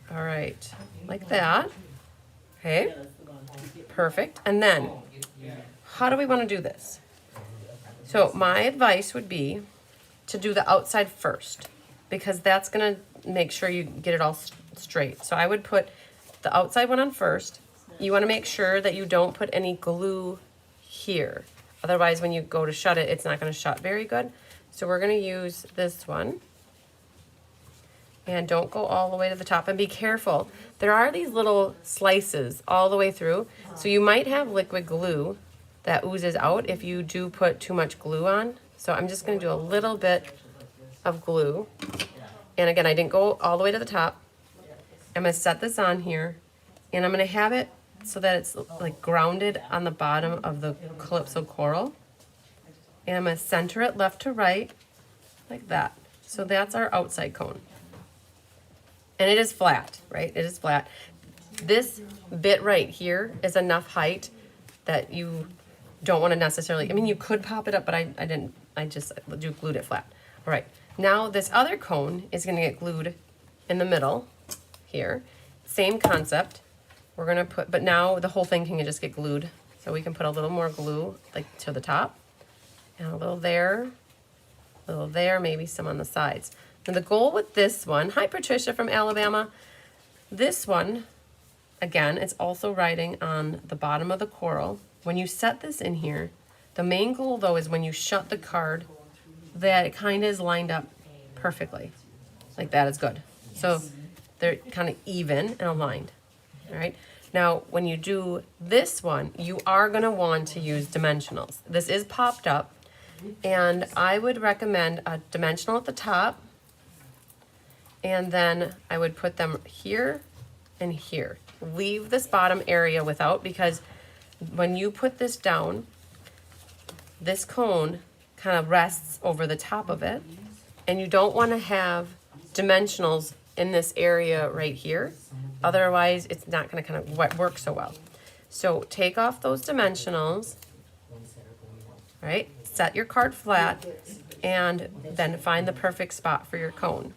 All right, like that. Okay, perfect. And then, how do we want to do this? So my advice would be to do the outside first, because that's going to make sure you get it all straight. So I would put the outside one on first. You want to make sure that you don't put any glue here. Otherwise, when you go to shut it, it's not going to shut very good. So we're going to use this one. And don't go all the way to the top, and be careful. There are these little slices all the way through, so you might have liquid glue that oozes out if you do put too much glue on. So I'm just going to do a little bit of glue. And again, I didn't go all the way to the top. I'm going to set this on here, and I'm going to have it so that it's like grounded on the bottom of the Calypso coral. And I'm going to center it left to right, like that. So that's our outside cone. And it is flat, right? It is flat. This bit right here is enough height that you don't want to necessarily, I mean, you could pop it up, but I didn't, I just glued it flat. All right, now this other cone is going to get glued in the middle here. Same concept. We're going to put, but now the whole thing can just get glued. So we can put a little more glue like to the top, and a little there, maybe some on the sides. And the goal with this one, hi Patricia from Alabama, this one, again, it's also riding on the bottom of the coral. When you set this in here, the main goal though is when you shut the card, that it kind of is lined up perfectly. Like that is good. So they're kind of even and aligned, all right? Now, when you do this one, you are gonna want to use dimensionals. This is popped up, and I would recommend a dimensional at the top, and then I would put them here and here. Leave this bottom area without, because when you put this down, this cone kind of rests over the top of it, and you don't want to have dimensionals in this area right here. Otherwise, it's not going to kind of work so well. So take off those dimensionals, right? Set your card flat, and then find the perfect spot for your cone.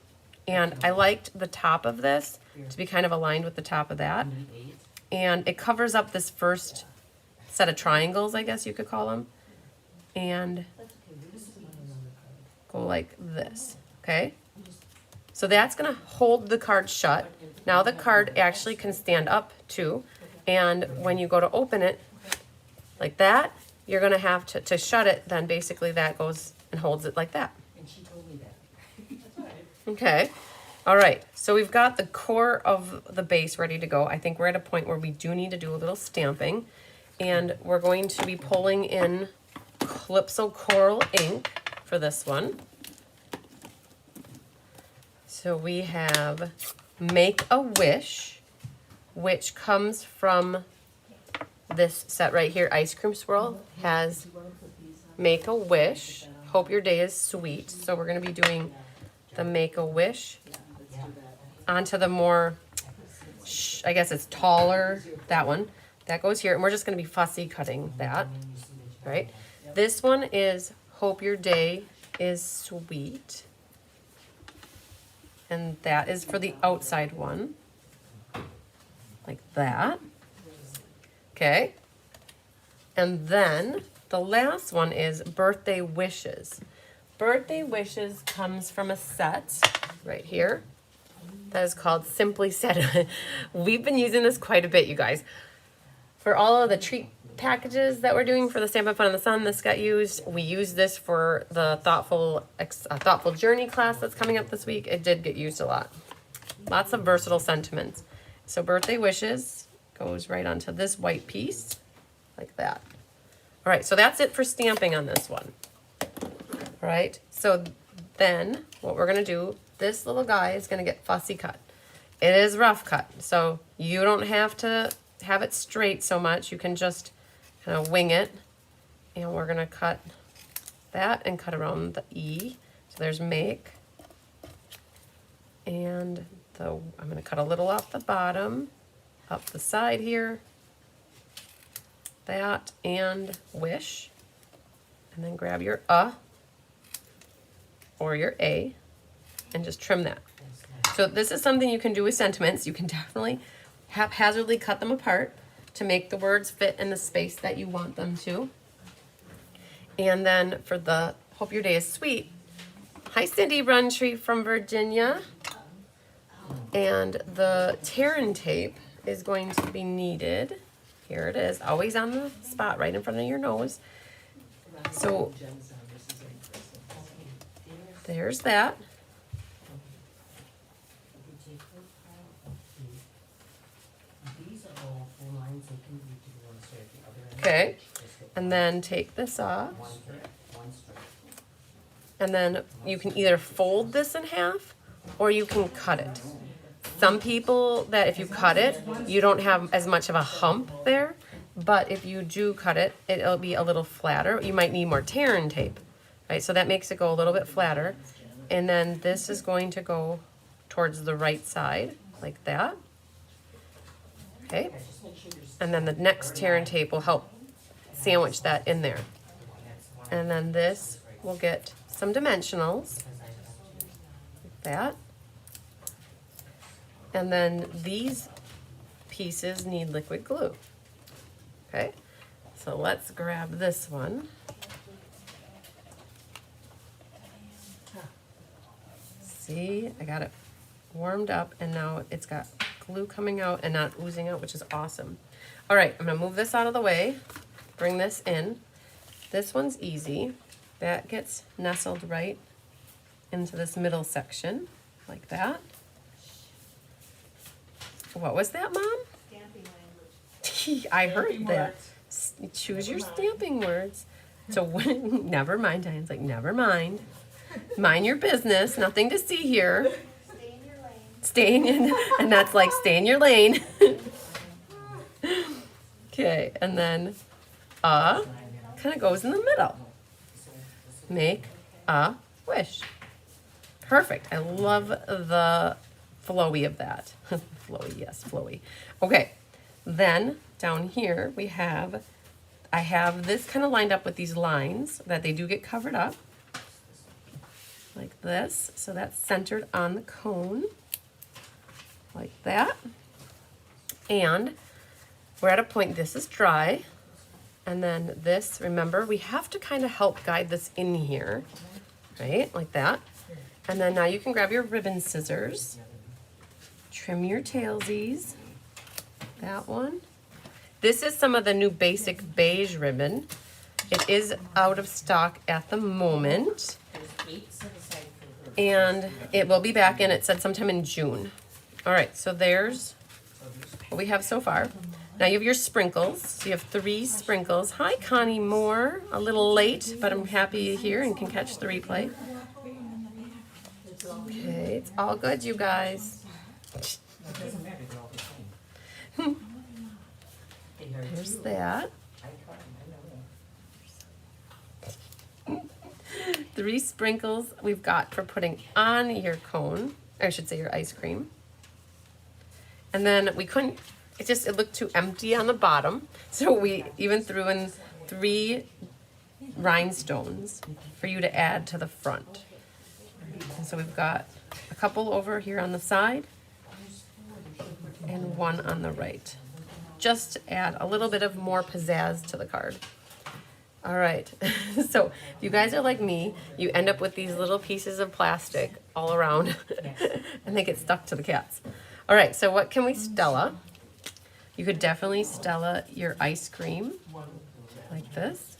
And I liked the top of this to be kind of aligned with the top of that. And it covers up this first set of triangles, I guess you could call them. And go like this, okay? So that's gonna hold the card shut. Now the card actually can stand up too. And when you go to open it, like that. You're gonna have to shut it, then basically that goes and holds it like that.
And she told me that. That's all right.
Okay. All right. So we've got the core of the base ready to go. I think we're at a point where we do need to do a little stamping. And we're going to be pulling in Calypso Coral ink for this one. So we have Make a Wish, which comes from this set right here. Ice Cream Swirl has Make a Wish. Hope your day is sweet. So we're going to be doing the Make a Wish onto the more, I guess it's taller, that one. That goes here, and we're just going to be fussy cutting that, right? This one is Hope Your Day is Sweet. And that is for the outside one, like that. Okay. And then the last one is Birthday Wishes. Birthday Wishes comes from a set right here that is called Simply Said. We've been using this quite a bit, you guys. For all of the treat packages that we're doing for the Stampin' Fun in the Sun, this got used. We use this for the Thoughtful Journey class that's coming up this week. It did get used a lot. Lots of versatile sentiments. So Birthday Wishes goes right onto this white piece, like that. All right, so that's it for stamping on this one. All right, so then what we're gonna do, this little guy is gonna get fussy cut. It is rough cut, so you don't have to have it straight so much. You can just kind of wing it. And we're gonna cut that and cut around the E. So there's Make. And I'm gonna cut a little off the bottom, up the side here. That and Wish. And then grab your or your A and just trim that. So this is something you can do with sentiments. You can definitely haphazardly cut them apart to make the words fit in the space that you want them to. And then for the Hope Your Day is Sweet, hi Cindy Runtree from Virginia. And the Terran tape is going to be needed. Here it is, always on the spot right in front of your nose. So there's that. Okay, and then take this off. And then you can either fold this in half or you can cut it. Some people that if you cut it, you don't have as much of a hump there, but if you do cut it, it'll be a little flatter. You might need more Terran tape, right? So that makes it go a little bit flatter. And then this is going to go towards the right side, like that. Okay, and then the next Terran tape will help sandwich that in there. And then this will get some dimensionals, like that. And then these pieces need liquid glue. Okay, so let's grab this one. See, I got it warmed up and now it's got glue coming out and not oozing out, which is awesome. All right, I'm gonna move this out of the way, bring this in. This one's easy. That gets nestled right into this middle section, like that. What was that, Mom?
Stamping language.
I heard that. Choose your stamping words. So when, never mind, Diane's like, never mind. Mind your business, nothing to see here.
Stay in your lane.
Stay in, and that's like, stay in your lane. Okay, and then kind of goes in the middle. Make a wish. Perfect. I love the flowy of that. Flowy, yes, flowy. Okay, then down here I have this kind of lined up with these lines that they do get covered up. Like this. So that's centered on the cone. Like that. And we're at a point, this is dry. And then this, remember, we have to kind of help guide this in here. Right? Like that. And then now you can grab your ribbon scissors. Trim your tailsies. That one. This is some of the new basic beige ribbon. It is out of stock at the moment.
There's 8 set aside for her.
And it will be back in, it said sometime in June. All right, so there's what we have so far. Now you have your sprinkles. So you have 3 sprinkles. Hi, Connie Moore. A little late, but I'm happy you're here and can catch the replay. Okay, it's all good, you guys.
It doesn't matter, they're all the same. They are
There's
too.
that.
I tried, I know.
3 sprinkles we've got for putting on your cone. I should say your ice cream. And then we couldn't, it looked too empty on the bottom. So we even threw in 3 rhinestones for you to add to the front. And so we've got a couple over here on the side and 1 on the right. Just to add a little bit of more pizzazz to the card. All right, so if you guys are like me, you end up with these little pieces of plastic all around and they get stuck to the cats. All right, so what can we Stella? You could definitely Stella your ice cream like this.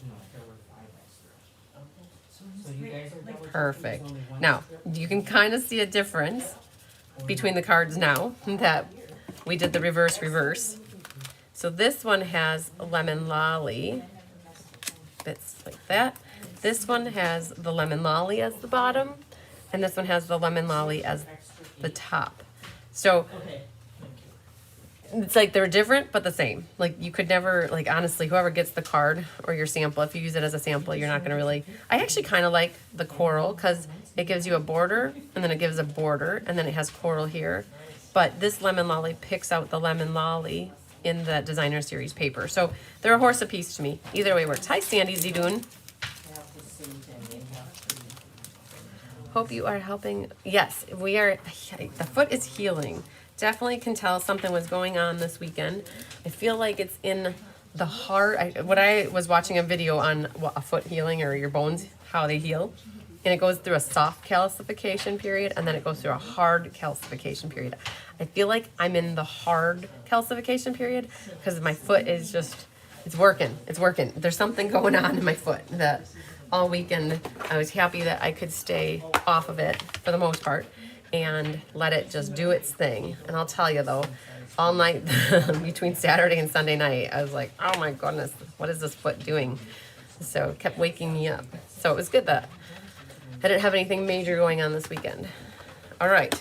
So you guys are double.
Perfect. Now, you can kind of see a difference between the cards now that we did the reverse. So this one has a lemon lolly, bits like that. This one has the lemon lolly as the bottom, and this one has the lemon lolly as the top. So
Okay,
it's like they're different but the same. Like you could never, like honestly, whoever gets the card or your sample, if you use it as a sample, you're not gonna really. I actually kind of like the coral because it gives you a border and then it gives a border and then it has coral here. But this lemon lolly picks out the lemon lolly in the designer series paper. So they're a horse apiece to me. Either way works. Hi Sandy Zidun. Hope you are helping. Yes, we are. The foot is healing. Definitely can tell something was going on this weekend. I feel like it's in the heart. What I was watching a video on a foot healing or your bones, how they heal. And it goes through a soft calcification period and then it goes through a hard calcification period. I feel like I'm in the hard calcification period because my foot is just, it's working. There's something going on in my foot that all weekend I was happy that I could stay off of it for the most part and let it just do its thing. And I'll tell you though, all night between Saturday and Sunday night, I was like, oh my goodness, what is this foot doing? So it kept waking me up. So it was good that I didn't have anything major going on this weekend. All right,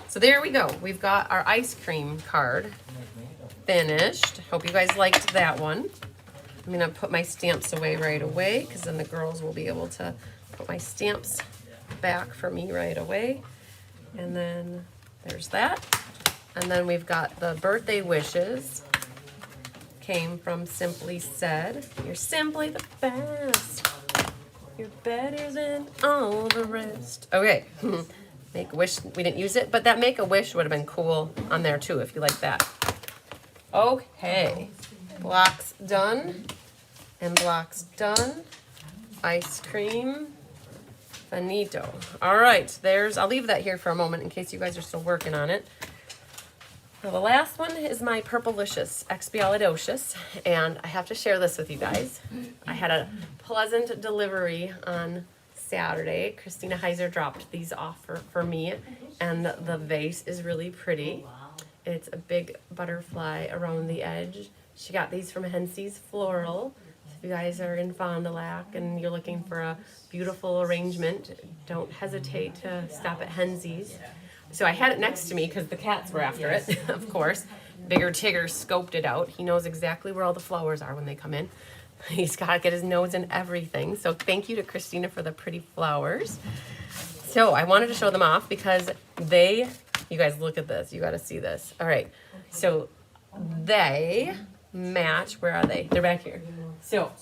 so there we go. We've got our ice cream card finished. Hope you guys liked that one. I'm gonna put my stamps away right away because then the girls will be able to put my stamps back for me right away. And then there's that. And then we've got the birthday wishes. Came from Simply Said. You're simply the best. You're better than all the rest. Okay, make a wish. We didn't use it, but that make a wish would have been cool on there too if you like that. Okay, blocks done and blocks done. Ice cream, finito. All right, I'll leave that here for a moment in case you guys are still working on it. Now the last one is my Purplicious Expialidocious, and I have to share this with you guys. I had a pleasant delivery on Saturday. Christina Heiser dropped these off for me, and the vase is really pretty. It's a big butterfly around the edge. She got these from Hensy's Floral. If you guys are in Fond du Lac and you're looking for a beautiful arrangement, don't hesitate to stop at Hensy's. So I had it next to me because the cats were after it, of course. Bigger Tigger scoped it out. He knows exactly where all the flowers are when they come in. He's got to get his nose in everything. So thank you to Christina for the pretty flowers. So I wanted to show them off because you guys look at this. You got to see this. All right. So they match. Where are they? They're back here. So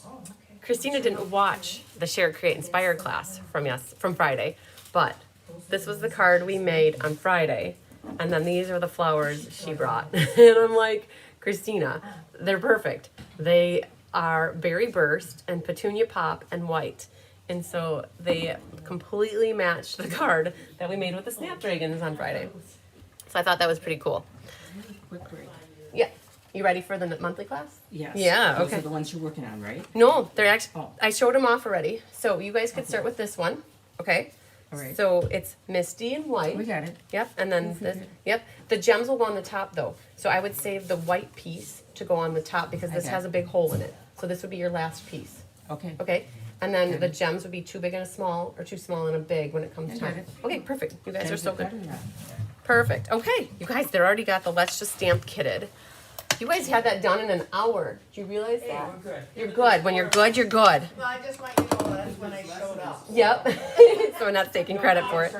Christina didn't watch the Share, Create, Inspire class from Friday, but this was the card we made on Friday, and then these are the flowers she brought. And I'm like, Christina, they're perfect. They are Berry Burst and Petunia Pop and White. And so they completely matched the card that we made with the Snapdragons on Friday. So I thought that was pretty cool. Yeah, You ready for the monthly class?
Yes.
Yeah,
Those
okay.
are the ones you're working on, right?
No, they're actually,
Oh.
I showed them off already. So you guys could start with this one, okay?
All right.
So it's Misty and white.
We got it.
Yep, and then
Yes, we
this,
did.
yep. The gems will go on the top though. So I would save the white piece to go on the top because this
Okay.
has a big hole in it. So this would be your last piece,
Okay.
okay? And then
Okay.
the gems would be too big and a small, or too small and a big when it comes
I got
time.
it.
Okay, perfect. You guys are
Is
so
it
good.
better now?
Perfect. Okay, you guys, they're already got the Let's Just Stamp kitted. You guys had that done in an hour. Do you realize that?
good.
You're good. When you're good, you're good.
Well, I just want you to know that's when I showed up.
Yep. So we're not taking credit for it.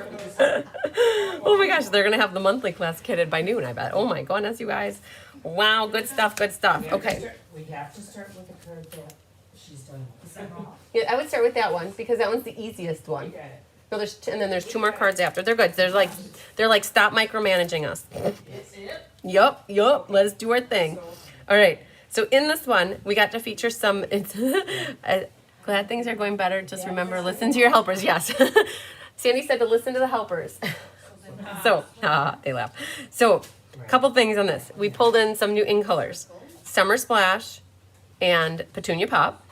Oh my gosh, they're gonna have the monthly class kitted by noon, I bet. Oh my goodness, you guys. Wow, good stuff, good stuff. Okay.
We have to start with the card that she's done.
Yeah, I would start with that one because that one's the easiest
You
one.
got it.
No, and then there's two more cards after. They're good. They're like stop micromanaging us. Yup. Let's do our thing. All right. So in this one, we got to feature some. It's glad things are going better. Just remember, listen to your helpers. Yes. Sandy said to listen to the helpers. So they laugh. So a couple things on this. We pulled in some new ink colors: Summer Splash and Petunia Pop,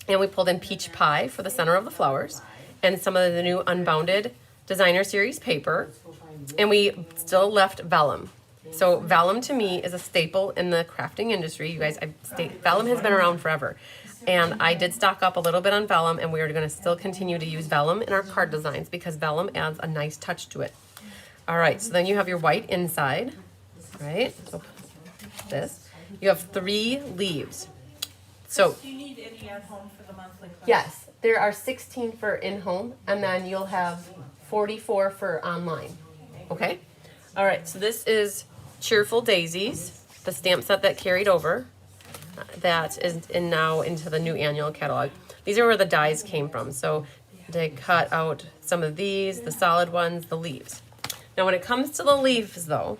and we pulled in Peach Pie for the center of the flowers, and some of the new Unbounded Designer Series paper, and we still left vellum. So vellum to me is a staple in the crafting industry. You guys, vellum has been around forever. And I did stock up a little bit on vellum, and we are gonna still continue to use vellum in our card designs because vellum adds a nice touch to it. All right, so then you have your white inside, right? So this. You have 3 leaves. So
Do you need any at home for the monthly class?
yes, there are 16 for in-home, and then you'll have 44 for online, okay? All right, so this is Cheerful Daisies, the stamp set that carried over. That is now into the new annual catalog. These are where the dies came from. So they cut out some of these, the solid ones, the leaves. Now when it comes to the leaves though,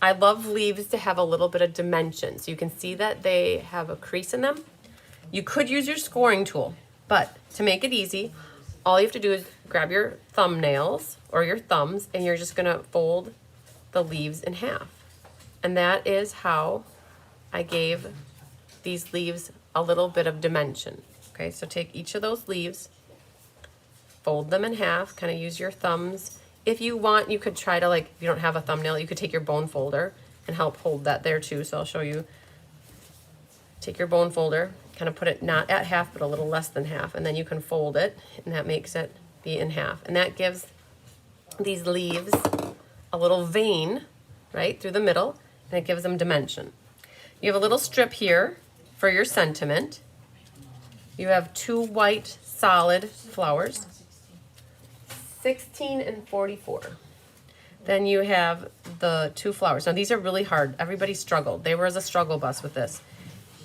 I love leaves to have a little bit of dimension. So you can see that they have a crease in them. You could use your scoring tool, but to make it easy, all you have to do is grab your thumbnails or your thumbs and you're just gonna fold the leaves in half. And that is how I gave these leaves a little bit of dimension. Okay, so take each of those leaves, fold them in half, kind of use your thumbs. If you want, you could try to, like, if you don't have a thumbnail, you could take your bone folder and help hold that there too. So I'll show you. Take your bone folder, kind of put it not at half, but a little less than half, and then you can fold it, and that makes it be in half. And that gives these leaves a little vein right through the middle, and it gives them dimension. You have a little strip here for your sentiment. You have 2 white solid flowers, 16 and 44. Then you have the 2 flowers. Now these are really hard. Everybody struggled. There was a struggle bus with this.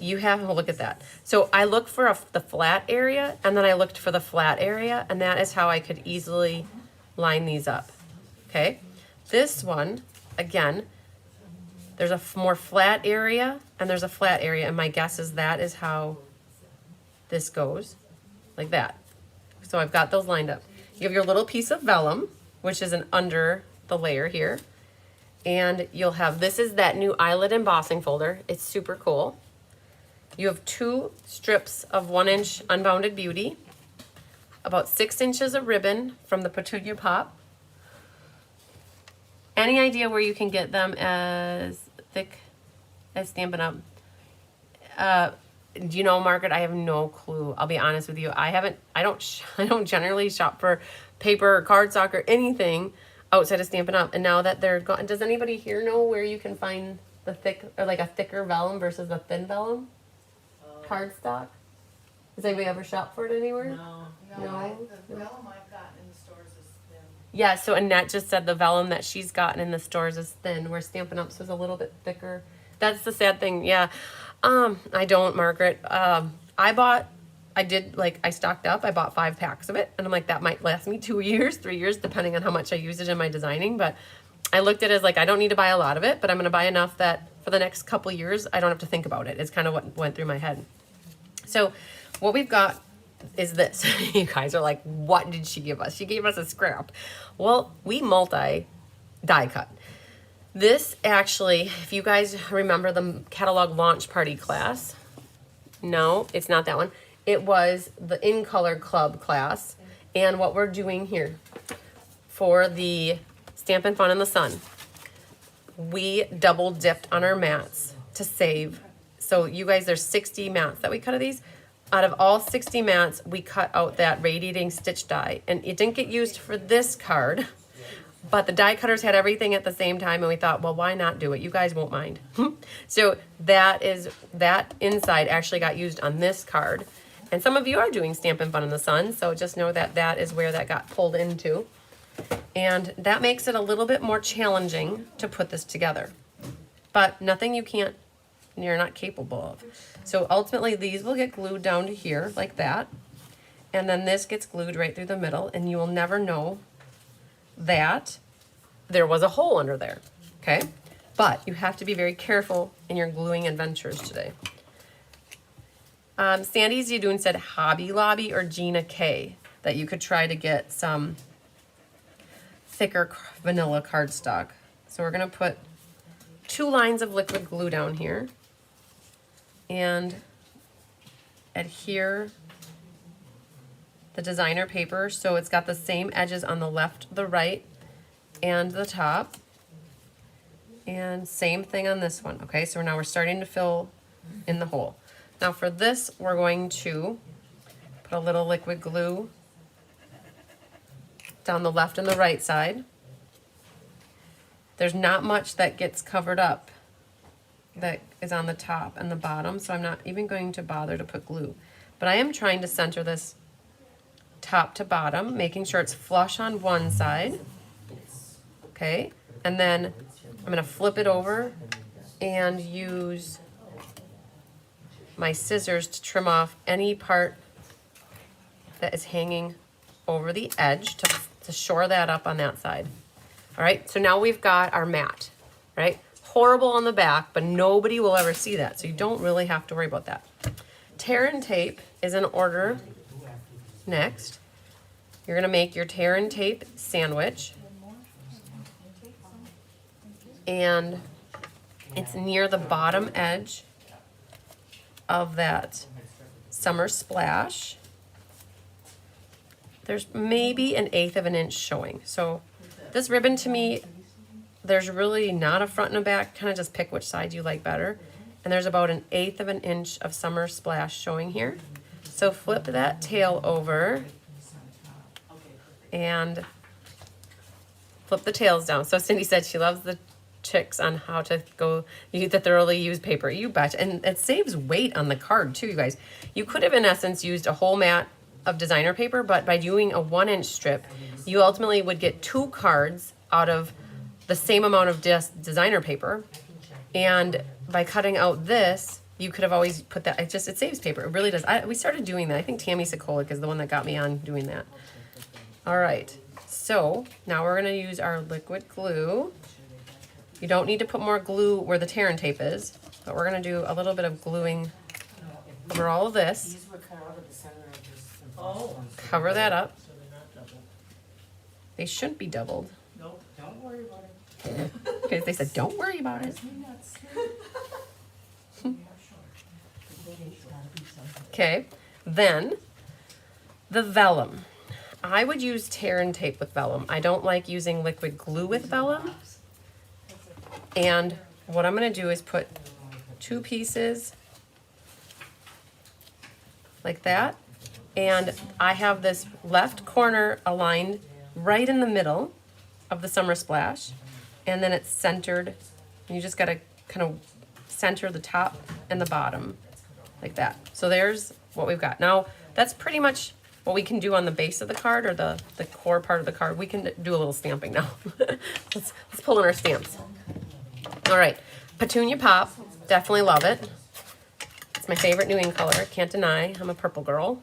You have, oh, look at that. So I looked for the flat area, and then I looked for the flat area, and that is how I could easily line these up. Okay? This one, again, there's a more flat area, and there's a flat area, and my guess is that is how this goes, like that. So I've got those lined up. You have your little piece of vellum, which is under the layer here, and you'll have, this is that new eyelet embossing folder. It's super cool. You have 2 strips of 1-inch Unbounded Beauty, about 6 inches of ribbon from the Petunia Pop. Any idea where you can get them as thick as Stampin' Up? Do you know, Margaret? I have no clue. I'll be honest with you. I don't generally shop for paper or cardstock or anything outside of Stampin' Up. And now that they're gone, does anybody here know where you can find the thick, or like a thicker vellum versus a thin vellum cardstock? Has anybody ever shopped for it anywhere?
No.
No.
The vellum I've gotten in the stores is thin.
Yeah, so Annette just said the vellum that she's gotten in the stores is thin, where Stampin' Up's was a little bit thicker. That's the sad thing, yeah. I don't, Margaret. I stocked up. I bought 5 packs of it, and I'm like, that might last me 2 years, 3 years, depending on how much I use it in my designing. But I looked at it as like, I don't need to buy a lot of it, but I'm going to buy enough that for the next couple years, I don't have to think about it. It's kind of what went through my head. So what we've got is this. You guys are like, what did she give us? She gave us a scrap. Well, we multi-die cut. This actually, if you guys remember the catalog launch party class, no, it's not that one. It was the In Color Club class. And what we're doing here for the Stampin' Fun in the Sun, we double dipped on our mats to save. So you guys, there's 60 mats that we cut of these. Out of all 60 mats, we cut out that radiating stitch die. And it didn't get used for this card, but the die cutters had everything at the same time, and we thought, well, why not do it? You guys won't mind. So that inside actually got used on this card. And some of you are doing Stampin' Fun in the Sun, so just know that that is where that got pulled into. And that makes it a little bit more challenging to put this together. But nothing you're not capable of. So ultimately these will get glued down to here like that. And then this gets glued right through the middle, and you will never know that there was a hole under there, okay? But you have to be very careful in your gluing adventures today. Sandy's Yadoon said Hobby Lobby or Gina K, that you could try to get some thicker vanilla cardstock. So we're gonna put 2 lines of liquid glue down here and adhere the designer paper so it's got the same edges on the left, the right, and the top. And same thing on this one, okay? So now we're starting to fill in the hole. Now for this, we're going to put a little liquid glue down the left and the right side. There's not much that gets covered up that is on the top and the bottom, so I'm not even going to bother to put glue. But I am trying to center this top to bottom, making sure it's flush on one side. Okay, and then I'm gonna flip it over and use my scissors to trim off any part that is hanging over the edge to shore that up on that side. All right, so now we've got our mat, right? Horrible on the back, but nobody will ever see that, so you don't really have to worry about that. Tear and tape is in order next. You're gonna make your tear and tape sandwich. And it's near the bottom edge of that summer splash. There's maybe 1/8 of an inch showing. So this ribbon to me, there's really not a front and a back, kind of just pick which side you like better. And there's about 1/8 of an inch of summer splash showing here. So flip that tail over and flip the tails down. So Cindy said she loves the tricks on how to thoroughly use paper. You bet. And it saves weight on the card too, you guys. You could have in essence used a whole mat of designer paper, but by doing a 1-inch strip, you ultimately would get 2 cards out of the same amount of designer paper. And by cutting out this, you could have always put that, it saves paper. It really does. We started doing that. I think Tammy Sokolic is the one that got me on doing that. All right, so now we're gonna use our liquid glue. You don't need to put more glue where the tear and tape is, but we're gonna do a little bit of gluing over all of this.
These were cut out of the center of this.
Oh.
Cover that up.
So they're not double.
They shouldn't be doubled.
Nope.
Don't worry about it.
Okay, they said, don't worry about it. Okay, then the vellum. I would use tear and tape with vellum. I don't like using liquid glue with vellum. And what I'm gonna do is put 2 pieces like that. And I have this left corner aligned right in the middle of the summer splash. And then it's centered. You just gotta kind of center the top and the bottom like that. So there's what we've got. Now, that's pretty much what we can do on the base of the card or the core part of the card. We can do a little stamping now. let's pull in our stamps. All right, Petunia Pop, definitely love it. It's my favorite new ink color, can't deny. I'm a purple girl.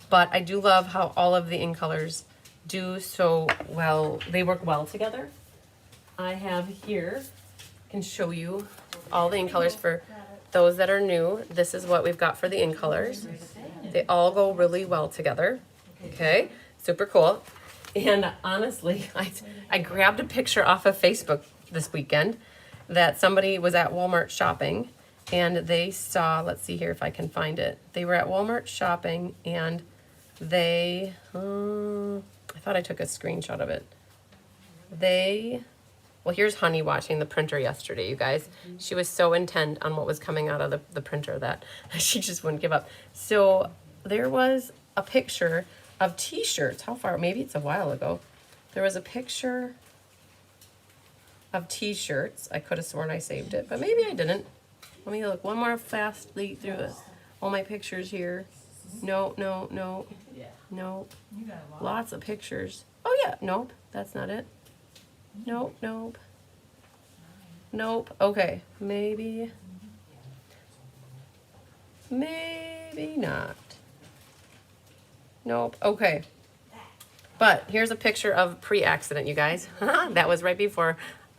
But I do love how all of the ink colors do so well. They work well together. I have here, I can show you all the ink colors for those that are new. This is what we've got for the ink colors. They all go really well together. Okay, super cool. And honestly, I grabbed a picture off of Facebook this weekend that somebody was at Walmart shopping and they saw, let's see here if I can find it. They were at Walmart shopping and they, I thought I took a screenshot of it. Well, here's Honey watching the printer yesterday, you guys. She was so intent on what was coming out of the printer that she just wouldn't give up. So there was a picture of t-shirts. How far? Maybe it's a while ago. There was a picture of t-shirts. I could have sworn I saved it, but maybe I didn't. Let me look one more fastly through this. All my pictures here. No. Nope.
You got a lot.
Lots of pictures. Oh yeah, nope, that's not it. Nope. Okay, maybe not. Nope, okay. But here's a picture of pre-accident, you guys. That was right before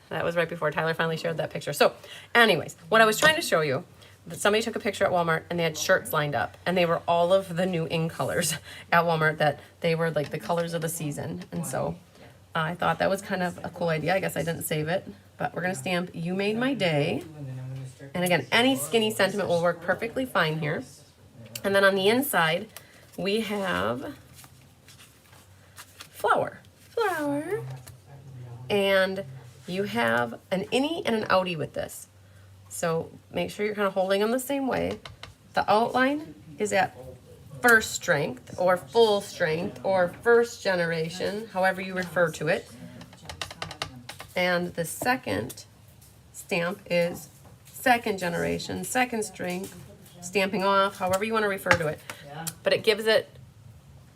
Tyler finally shared that picture. So anyways, what I was trying to show you, that somebody took a picture at Walmart and they had shirts lined up and they were all of the new in colors at Walmart, that they were like the colors of the season. And so I thought that was kind of a cool idea. I guess I didn't save it, but we're gonna stamp "You Made My Day." And again, any skinny sentiment will work perfectly fine here. And then on the inside, we have flower. And you have an innie and an outie with this. So make sure you're kind of holding them the same way. The outline is at first strength or full strength or first generation, however you refer to it. And the second stamp is second generation, second strength, stamping off, however you want to refer to it. But it gives it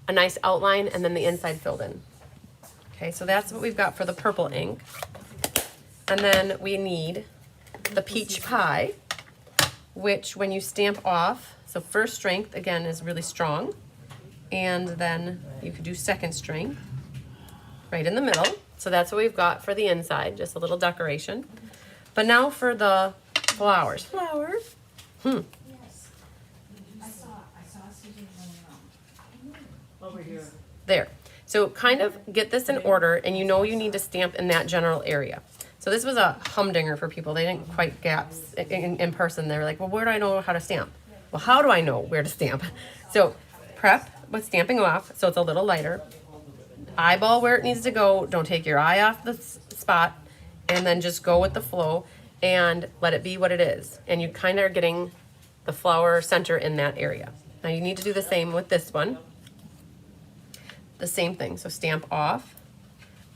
a nice outline and then the inside filled in. Okay, so that's what we've got for the purple ink. And then we need the peach pie, which when you stamp off, so first strength again is really strong, and then you could do second strength right in the middle. So that's what we've got for the inside, just a little decoration. But now for the flowers.
Yes. I saw Susan running around.
Over here.
There. So kind of get this in order, and you know you need to stamp in that general area. So this was a humdinger for people. They didn't quite get in person. They were like, well, where do I know how to stamp? Well, how do I know where to stamp? So prep with stamping off so it's a little lighter. Eyeball where it needs to go. Don't take your eye off the spot, and then just go with the flow and let it be what it is. And you kind of are getting the flower center in that area. Now you need to do the same with this one. The same thing. So stamp off,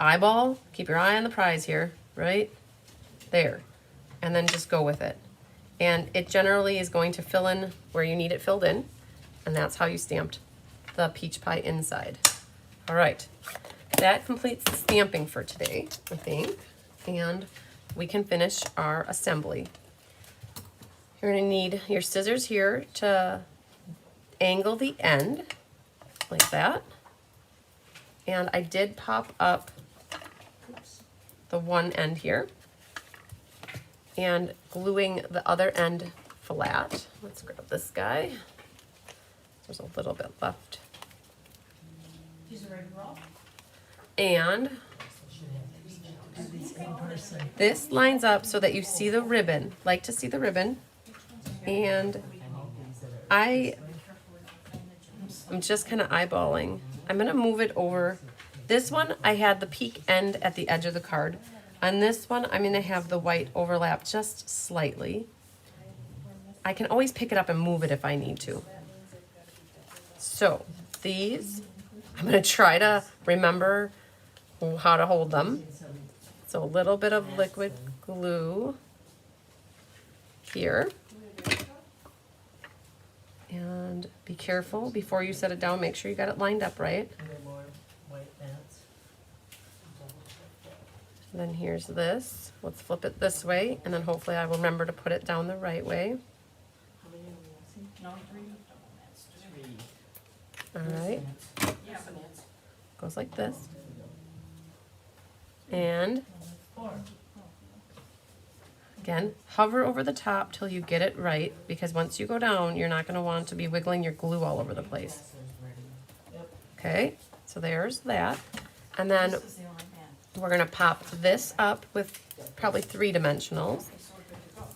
eyeball, keep your eye on the prize here, right there, and then just go with it. And it generally is going to fill in where you need it filled in, and that's how you stamped the peach pie inside. All right, that completes the stamping for today, I think, and we can finish our assembly. You're gonna need your scissors here to angle the end like that. And I did pop up the one end here and gluing the other end flat. Let's grab this guy. There's a little bit left.
She's ready to roll.
And this lines up so that you see the ribbon. Like to see the ribbon. And I'm just kind of eyeballing. I'm gonna move it over. This one, I had the peak end at the edge of the card. On this one, I'm gonna have the white overlap just slightly. I can always pick it up and move it if I need to. So these, I'm gonna try to remember how to hold them. So a little bit of liquid glue here. And be careful before you set it down, make sure you got it lined up right.
And then more white mats.
And then here's this. Let's flip it this way, and then hopefully I will remember to put it down the right way.
How many are we missing?
No, three.
All right,
Yeah.
goes like this. And
Four.
again, hover over the top till you get it right, because once you go down, you're not gonna want to be wiggling your glue all over the place.
Yep.
Okay, so there's that. And then
This is the only man.
We're gonna pop this up with probably 3 dimensionals.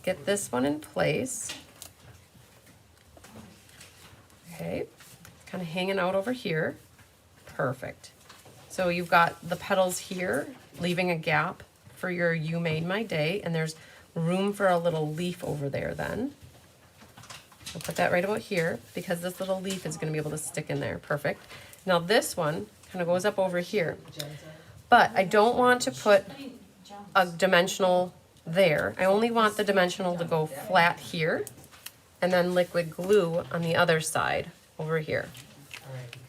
Get this one in place. Okay, kind of hanging out over here. Perfect. So you've got the petals here, leaving a gap for your You Made My Day, and there's room for a little leaf over there then. I'll put that right about here because this little leaf is gonna be able to stick in there. Perfect. Now this one kind of goes up over here, but I don't want to put a dimensional there. I only want the dimensional to go flat here and then liquid glue on the other side over here.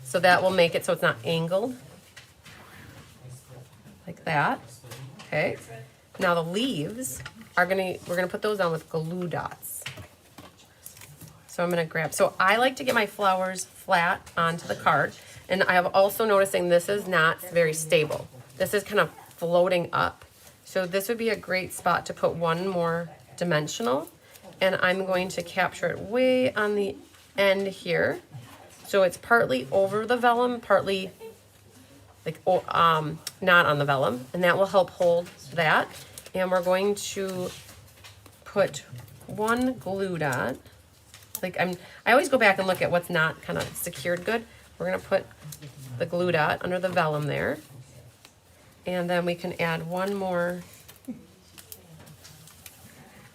So that will make it so it's not angled, like that. Okay. Now the leaves are we're gonna put those on with glue dots. So I'm gonna grab, so I like to get my flowers flat onto the card, and I have also noticing this is not very stable. This is kind of floating up. So this would be a great spot to put one more dimensional, and I'm going to capture it way on the end here. So it's partly over the vellum, partly like not on the vellum, and that will help hold that. And we're going to put one glue dot. Like I always go back and look at what's not kind of secured good. We're gonna put the glue dot under the vellum there. And then we can add one more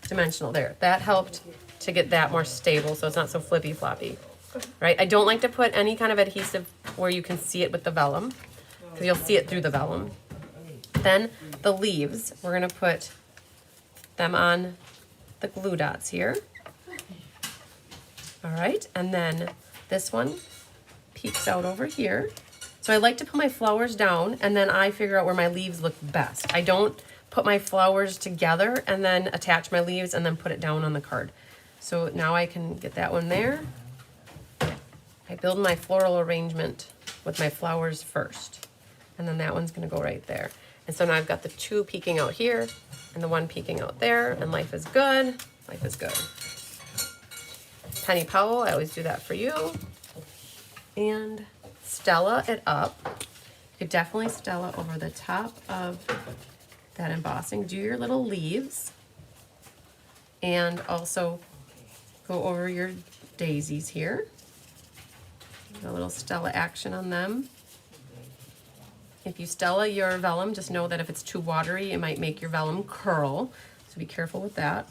dimensional there. That helped to get that more stable so it's not so flippy floppy, right? I don't like to put any kind of adhesive where you can see it with the vellum because you'll see it through the vellum. Then the leaves, we're gonna put them on the glue dots here. All right, and then this one peeks out over here. So I like to put my flowers down and then I figure out where my leaves look best. I don't put my flowers together and then attach my leaves and then put it down on the card. So now I can get that one there. I build my floral arrangement with my flowers first. And then that one's gonna go right there. And so now I've got the 2 peeking out here and the 1 peeking out there, and life is good, life is good. Penny Powell, I always do that for you. And Stella it up. You could definitely Stella over the top of that embossing. Do your little leaves. And also go over your daisies here. A little Stella action on them. If you Stella your vellum, just know that if it's too watery, it might make your vellum curl. So be careful with that.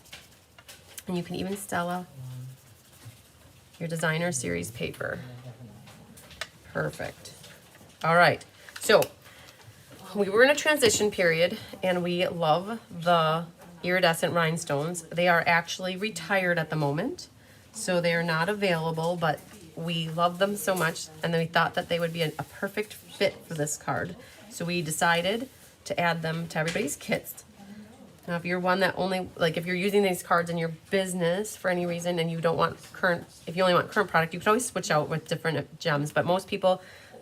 And you can even Stella your designer series paper. Perfect. All right, so we were in a transition period and we love the iridescent rhinestones. They are actually retired at the moment, so they are not available, but we love them so much and then we thought that they would be a perfect fit for this card. So we decided to add them to everybody's kits. Now, if you're one that only, like if you're using these cards in your business for any reason and you don't want current, if you only want current product, you can always switch out with different gems, but most people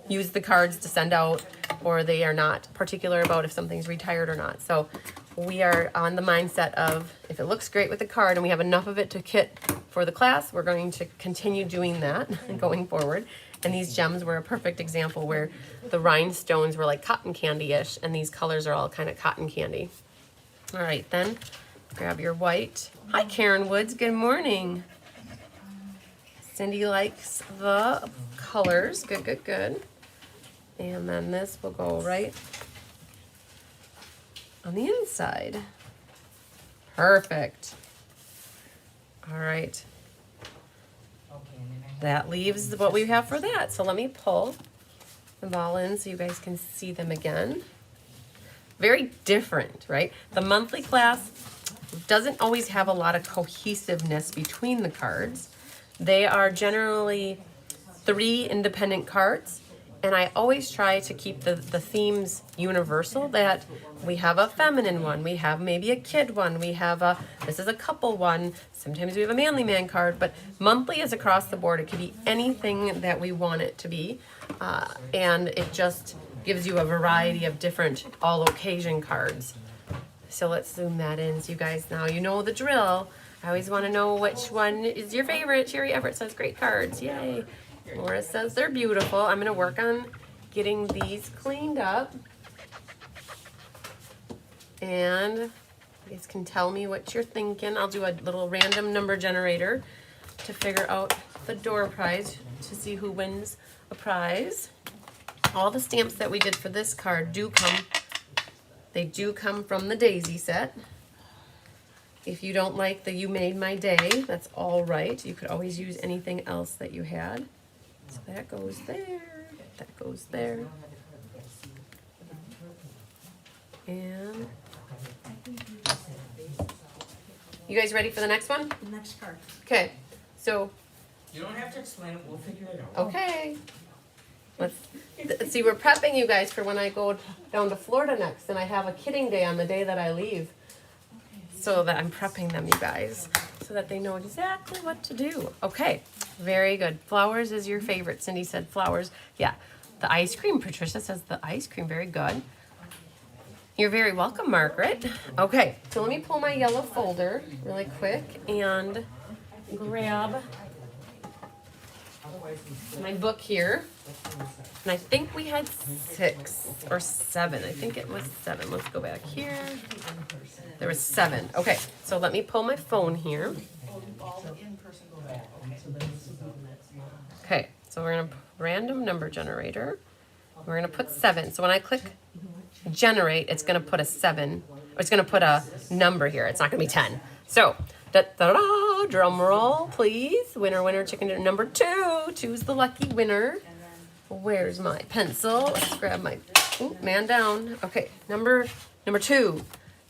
use the cards to send out, or they are not particular about if something's retired or not. So we are on the mindset of if it looks great with the card and we have enough of it to kit for the class, we're going to continue doing that going forward. And these gems were a perfect example where the rhinestones were like cotton candy-ish and these colors are all kind of cotton candy. All right, then grab your white. Hi, Karen Woods. Good morning. Cindy likes the colors. Good, good, good. And then this will go right on the inside. Perfect. All right. That leaves what we have for that. So let me pull them all in so you guys can see them again. Very different, right? The monthly class doesn't always have a lot of cohesiveness between the cards. They are generally 3 independent cards, and I always try to keep the themes universal, that we have a feminine one, we have maybe a kid one, we have a, this is a couple one, sometimes we have a manly man card, but monthly is across the board. It could be anything that we want it to be, and it just gives you a variety of different all occasion cards. So let's zoom that in so you guys now you know the drill. I always want to know which one is your favorite. Sherry Everett says great cards. Yay. Laura says they're beautiful. I'm going to work on getting these cleaned up. And you guys can tell me what you're thinking. I'll do a little random number generator to figure out the door prize to see who wins a prize. All the stamps that we did for this card do come from the daisy set. If you don't like the You Made My Day, that's all right. You could always use anything else that you had. So that goes there, that goes there. And you guys ready for the next one?
The next card.
Okay, so,
You don't have to explain it, we'll figure it out.
okay. Let's see, we're prepping you guys for when I go down to Florida next, and I have a kidding day on the day that I leave. So that I'm prepping them, you guys, so that they know exactly what to do. Okay, very good. Flowers is your favorite. Cindy said flowers. Yeah, the ice cream. Patricia says the ice cream. Very good. You're very welcome, Margaret. Okay, so let me pull my yellow folder really quick and grab my book here. And I think we had 6 or 7. I think it was 7. Let's go back here. There was 7. Okay, so let me pull my phone here.
All the in-person go back, okay.
Okay, so we're gonna random number generator. We're gonna put 7. So when I click generate, it's gonna put a 7. Or it's gonna put a number here. It's not gonna be 10. So da-da-da, drum roll, please. Winner, winner, chicken dinner. Number 2. 2's the lucky winner. Where's my pencil? Let's grab my man down. Okay, number 2.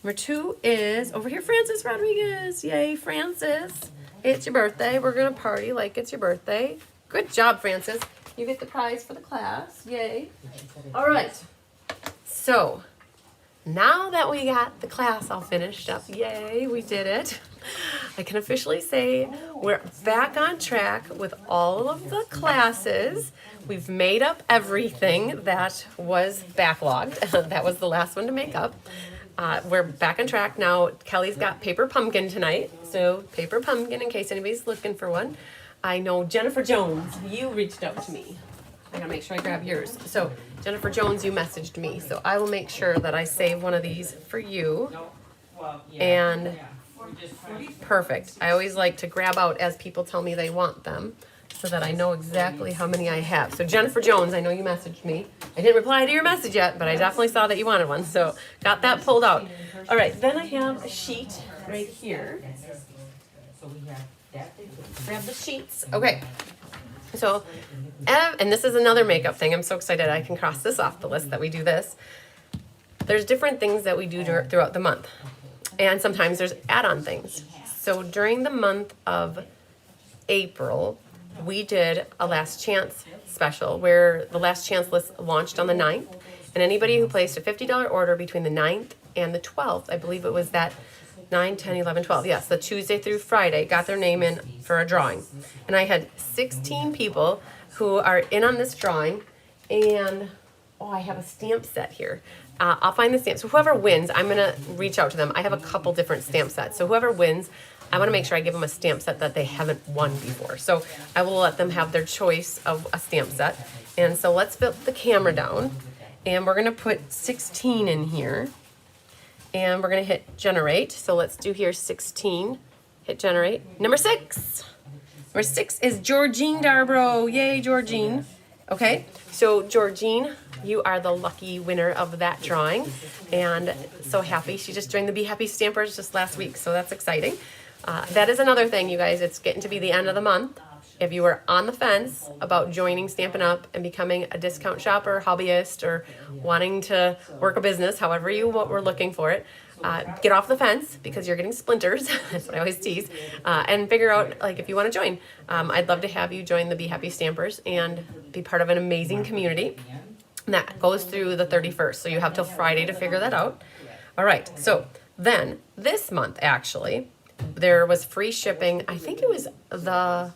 Number 2 is over here, Francis Rodriguez. Yay, Francis. It's your birthday. We're gonna party like it's your birthday. Good job, Francis. You get the prize for the class. Yay. All right. So now that we got the class all finished up, yay, we did it. I can officially say we're back on track with all of the classes. We've made up everything that was backlogged. That was the last one to make up. We're back on track now. Kelly's got paper pumpkin tonight. So paper pumpkin in case anybody's looking for one. I know Jennifer Jones, you reached out to me. I gotta make sure I grab yours. So Jennifer Jones, you messaged me. So I will make sure that I save one of these for you. And perfect. I always like to grab out as people tell me they want them so that I know exactly how many I have. So Jennifer Jones, I know you messaged me. I didn't reply to your message yet, but I definitely saw that you wanted one. So got that pulled out. All right, then I have a sheet right here. Grab the sheets. Okay. So, and this is another makeup thing. I'm so excited I can cross this off the list that we do this. There's different things that we do throughout the month. And sometimes there's add-on things. So during the month of April, we did a last chance special where the last chance list launched on the 9th. And anybody who placed a $50 order between the 9th and the 12th, I believe it was that 9, 10, 11, 12. Yes, the Tuesday through Friday, got their name in for a drawing. And I had 16 people who are in on this drawing. And, oh, I have a stamp set here. I'll find the stamp. So whoever wins, I'm going to reach out to them. I have a couple different stamp sets. So whoever wins, I want to make sure I give them a stamp set that they haven't won before. So I will let them have their choice of a stamp set. And so let's flip the camera down. And we're going to put 16 in here. And we're going to hit generate. So let's do here 16. Hit generate. Number 6. Number 6 is Georgine Darbro. Yay, Georgine. Okay, so Georgine, you are the lucky winner of that drawing. And so happy. She just joined the Be Happy Stampers just last week. So that's exciting. That is another thing, you guys. It's getting to be the end of the month. If you were on the fence about joining Stampin' Up! And becoming a discount shopper, hobbyist, or wanting to work a business, however you were looking for it, get off the fence because you're getting splinters. That's what I always tease. And figure out like if you want to join. I'd love to have you join the Be Happy Stampers and be part of an amazing community. And that goes through the 31st. So you have till Friday to figure that out. All right. So then this month, actually, there was free shipping. I think it was the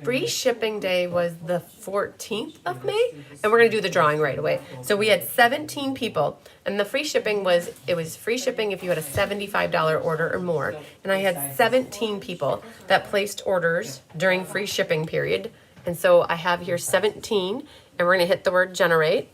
free shipping day was the 14th of May, and we're going to do the drawing right away. So we had 17 people, and the free shipping was, it was free shipping if you had a $75 order or more. And I had 17 people that placed orders during free shipping period. And so I have here 17, and we're going to hit the word generate.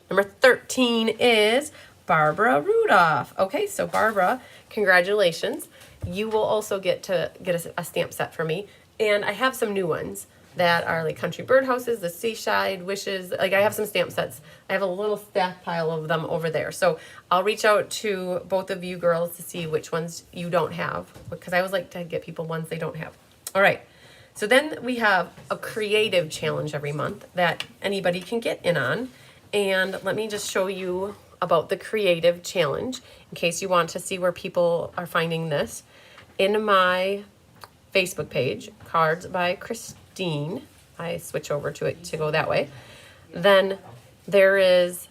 Number 13 is Barbara Rudolph. Okay, so Barbara, congratulations. You will also get a stamp set for me. And I have some new ones that are like country birdhouses, the seaside wishes. Like I have some stamp sets. I have a little stack pile of them over there. So I'll reach out to both of you girls to see which ones you don't have, because I always like to get people ones they don't have. All right. So then we have a creative challenge every month that anybody can get in on. And let me just show you about the creative challenge in case you want to see where people are finding this. In my Facebook page, Cards by Christine, I switch over to it to go that way. Then there is,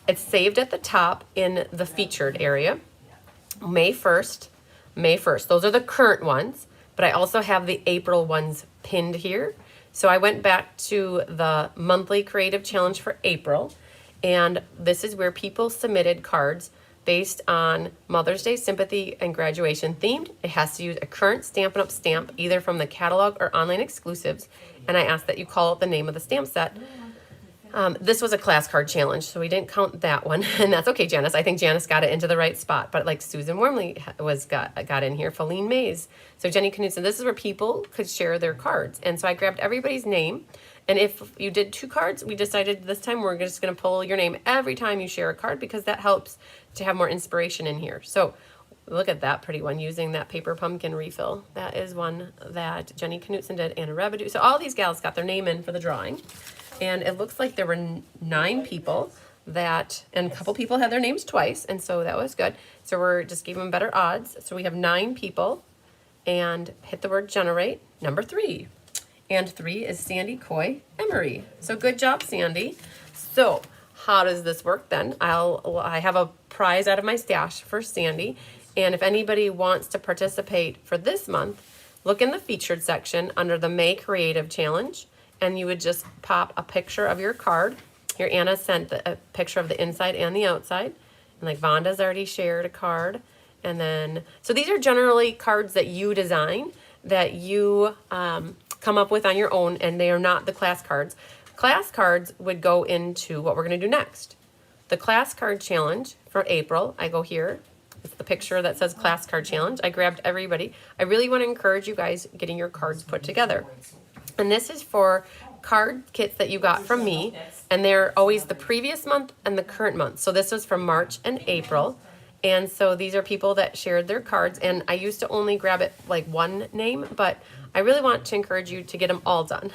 it's saved at the top in the featured area. May 1st, those are the current ones, but I also have the April ones pinned here. So I went back to the monthly creative challenge for April, and this is where people submitted cards based on Mother's Day, sympathy, and graduation themed. It has to use a current Stampin' Up! Stamp, either from the catalog or online exclusives. And I asked that you call out the name of the stamp set. This was a class card challenge, so we didn't count that one. And that's okay, Janice. I think Janice got it into the right spot. But like Susan Wormley got in here, Feline Mays. So Jenny Knudsen, this is where people could share their cards. And so I grabbed everybody's name. And if you did 2 cards, we decided this time we're just going to pull your name every time you share a card, because that helps to have more inspiration in here. So look at that pretty one using that paper pumpkin refill. That is one that Jenny Knudsen did, Anna Rabideau. So all these gals got their name in for the drawing. And it looks like there were 9 people that, and a couple people had their names twice, and so that was good. So we're just gave them better odds. So we have 9 people, and hit the word generate, number 3. And 3 is Sandy Coy Emery. So good job, Sandy. So how does this work then? I have a prize out of my stash for Sandy. And if anybody wants to participate for this month, look in the featured section under the May Creative Challenge, and you would just pop a picture of your card. Here, Anna sent a picture of the inside and the outside. And like Vonda's already shared a card. And then, so these are generally cards that you design, that you come up with on your own, and they are not the class cards. Class cards would go into what we're going to do next. The class card challenge for April, I go here. It's the picture that says class card challenge. I grabbed everybody. I really want to encourage you guys getting your cards put together. And this is for card kits that you got from me, and they're always the previous month and the current month. So this was from March and April. And so these are people that shared their cards, and I used to only grab it like one name, but I really want to encourage you to get them all done.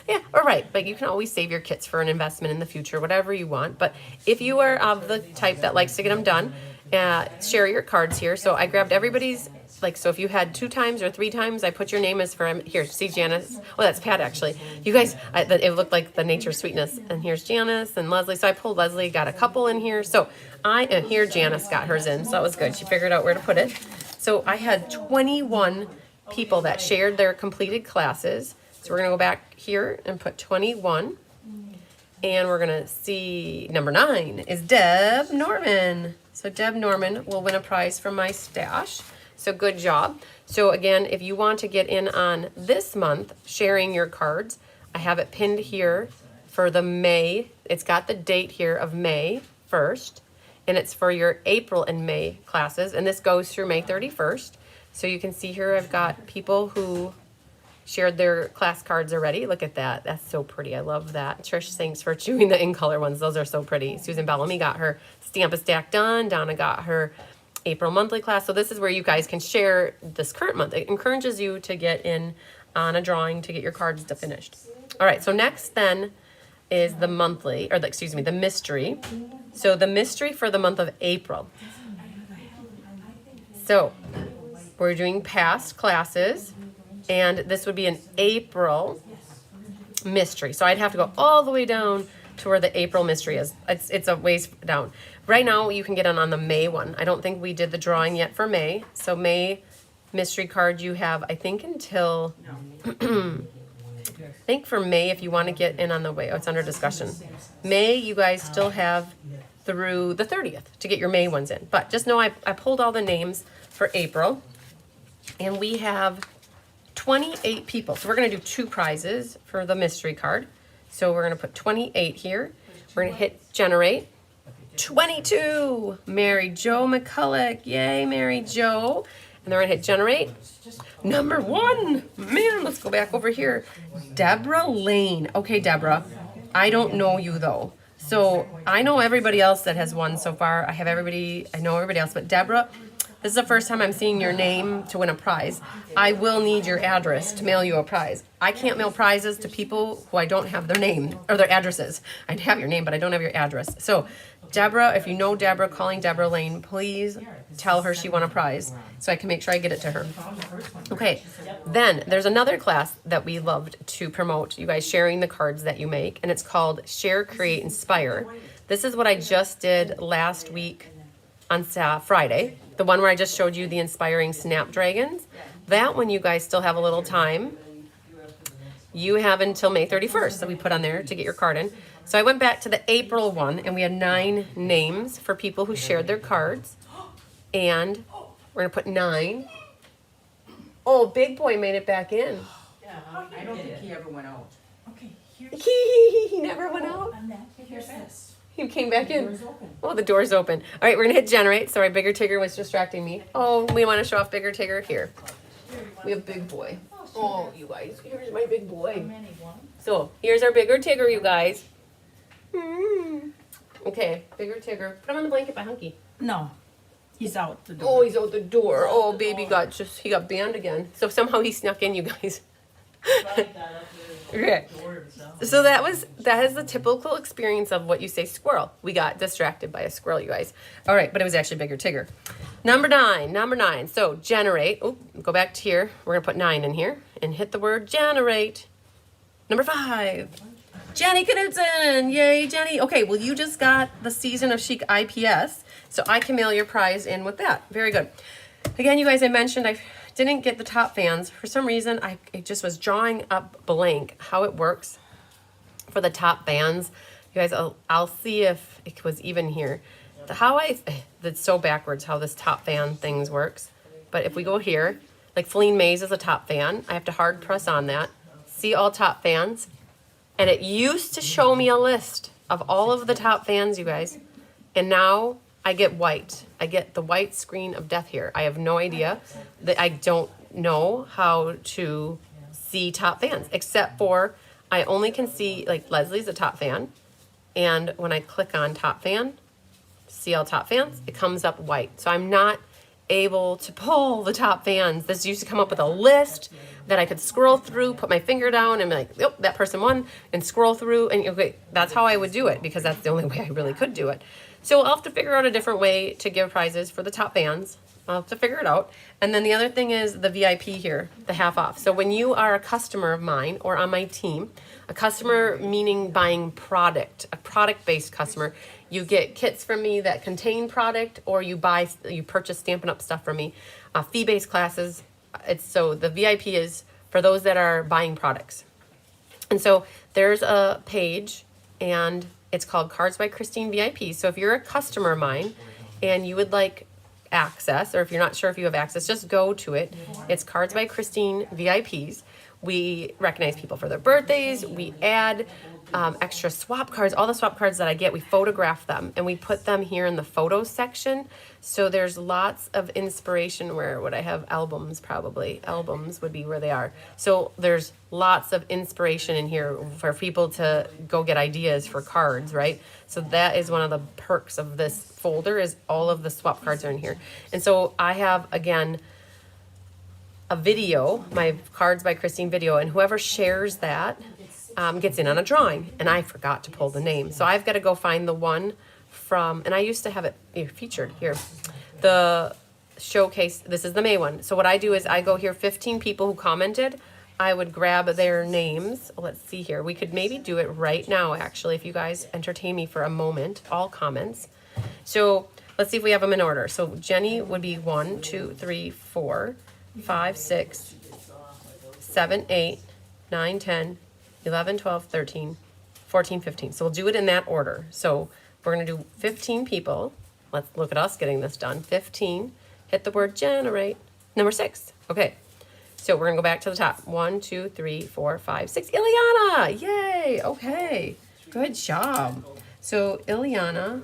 Yeah, all right, but you can always save your kits for an investment in the future, whatever you want. But if you are of the type that likes to get them done, share your cards here. So I grabbed everybody's, like, so if you had 2 times or 3 times, I put your name as for, here, see Janice. Oh, that's Pat, actually. You guys, it looked like the Nature Sweetness. And here's Janice and Leslie. So I pulled Leslie, got a couple in here. So here Janice got hers in. So that was good. She figured out where to put it. So I had 21 people that shared their completed classes. So we're going to go back here and put 21. And we're going to see number 9 is Deb Norman. So Deb Norman will win a prize from my stash. So good job. So again, if you want to get in on this month sharing your cards, I have it pinned here for the May. It's got the date here of May 1st, and it's for your April and May classes, and this goes through May 31st. So you can see here I've got people who shared their class cards already. Look at that. That's so pretty. I love that. Trish, thanks for doing the in-color ones. Those are so pretty. Susan Bellamy got her Stamp-A-Stack done. Donna got her April monthly class. So this is where you guys can share this current month. It encourages you to get in on a drawing to get your cards finished. All right, so next then is the monthly, or the mystery. So the mystery for the month of April. So we're doing past classes, and this would be an April mystery. So I'd have to go all the way down to where the April mystery is. It's a ways down. Right now you can get on the May one. I don't think we did the drawing yet for May. So May mystery card you have, I think, until I think for May, if you want to get in on the way, it's under discussion. May, you guys still have through the 30th to get your May ones in. But just know I pulled all the names for April, and we have 28 people. So we're going to do 2 prizes for the mystery card. So we're going to put 28 here. We're going to hit generate. 22. Mary Jo McCulloch. Yay, Mary Jo. And then we're gonna hit generate. Number 1. Man, let's go back over here. Deborah Lane. Okay, Deborah. I don't know you though. So I know everybody else that has won so far. I know everybody else, but Deborah, this is the first time I'm seeing your name to win a prize. I will need your address to mail you a prize. I can't mail prizes to people who I don't have their name or their addresses. I have your name, but I don't have your address. So Deborah, if you know Deborah, calling Deborah Lane, please tell her she won a prize so I can make sure I get it to her. Okay, then there's another class that we loved to promote, you guys sharing the cards that you make, and it's called Share, Create, Inspire. This is what I just did last week on Friday, the one where I just showed you the inspiring snapdragons. That one you guys still have a little time. You have until May 31st that we put on there to get your card in. So I went back to the April one, and we had 9 names for people who shared their cards. And we're going to put 9. Oh, Big Boy made it back in.
Yeah, I don't think he ever went out.
Okay, here's.
He never went out.
On that, here's this.
He came back in.
Door's open.
Oh, the door's open. All right, we're going to hit generate. Sorry, Bigger Tigger was distracting me. Oh, we want to show off Bigger Tigger. Here. We have Big Boy. Oh, you guys, here's my Big
How
Boy.
many, one?
So, here's our Bigger Tigger, you guys. Okay, Bigger Tigger. Put him on the blanket by Hunky.
No, he's out the door.
Oh, he's out the door. Oh, baby he got banned again. So somehow he snuck in, you guys. Okay. So that is the typical experience of what you say squirrel. We got distracted by a squirrel, you guys. All right, but it was actually Bigger Tigger. Number nine. So generate. Oh, go back to here. We're gonna put 9 in here and hit the word generate. Number 5. Jenny Knudsen. Yay, Jenny. Okay, well, you just got the Season of Chic IPS, so I can mail your prize in with that. Very good. Again, you guys, I mentioned I didn't get the top fans. For some reason, it just was drawing up blank how it works for the top bands. You guys, I'll see if it was even here. That's so backwards how this top fan things works. But if we go here, like Feline Mays is a top fan. I have to hard press on that. See all top fans. And it used to show me a list of all of the top fans, you guys. And now I get white. I get the white screen of death here. I have no idea. I don't know how to see top fans, except for I only can see, like, Leslie's a top fan. And when I click on top fan, see all top fans, it comes up white. So I'm not able to pull the top fans. This used to come up with a list that I could scroll through, put my finger down and be like, yep, that person won, and scroll through. And okay, that's how I would do it because that's the only way I really could do it. So I'll have to figure out a different way to give prizes for the top fans. I'll have to figure it out. And then the other thing is the VIP here, the half off. So when you are a customer of mine or on my team, a customer meaning buying product, a product-based customer, you get kits from me that contain product, or you purchase Stampin' Up! Stuff from me. Fee-based classes. So the VIP is for those that are buying products. And so there's a page, and it's called Cards by Christine VIP. So if you're a customer of mine and you would like access, or if you're not sure if you have access, just go to it. It's Cards by Christine VIPs. We recognize people for their birthdays. We add extra swap cards. All the swap cards that I get, we photograph them and we put them here in the photos section. So there's lots of inspiration. Where would I have albums? Probably albums would be where they are. So there's lots of inspiration in here for people to go get ideas for cards, right? So that is one of the perks of this folder, is all of the swap cards are in here. And so I have, again, a video, my Cards by Christine video, and whoever shares that gets in on a drawing. And I forgot to pull the name, so I've got to go find the one from, and I used to have it featured here, the showcase. This is the May one. So what I do is I go here, 15 people who commented, I would grab their names. Let's see here, we could maybe do it right now actually, if you guys entertain me for a moment, all comments. So let's see if we have them in order. So Jenny would be 1, 2, 3, 4, 5, 6, 7, 8, 9, 10, 11, 12, 13, 14, 15. So we'll do it in that order. So we're going to do 15 people. Let's look at us getting this done. 15. Hit the word generate. Number 6. Okay. So we're going to go back to the top. 1, 2, 3, 4, 5, 6. Ileana! Yay! Okay. Good job. So Ileana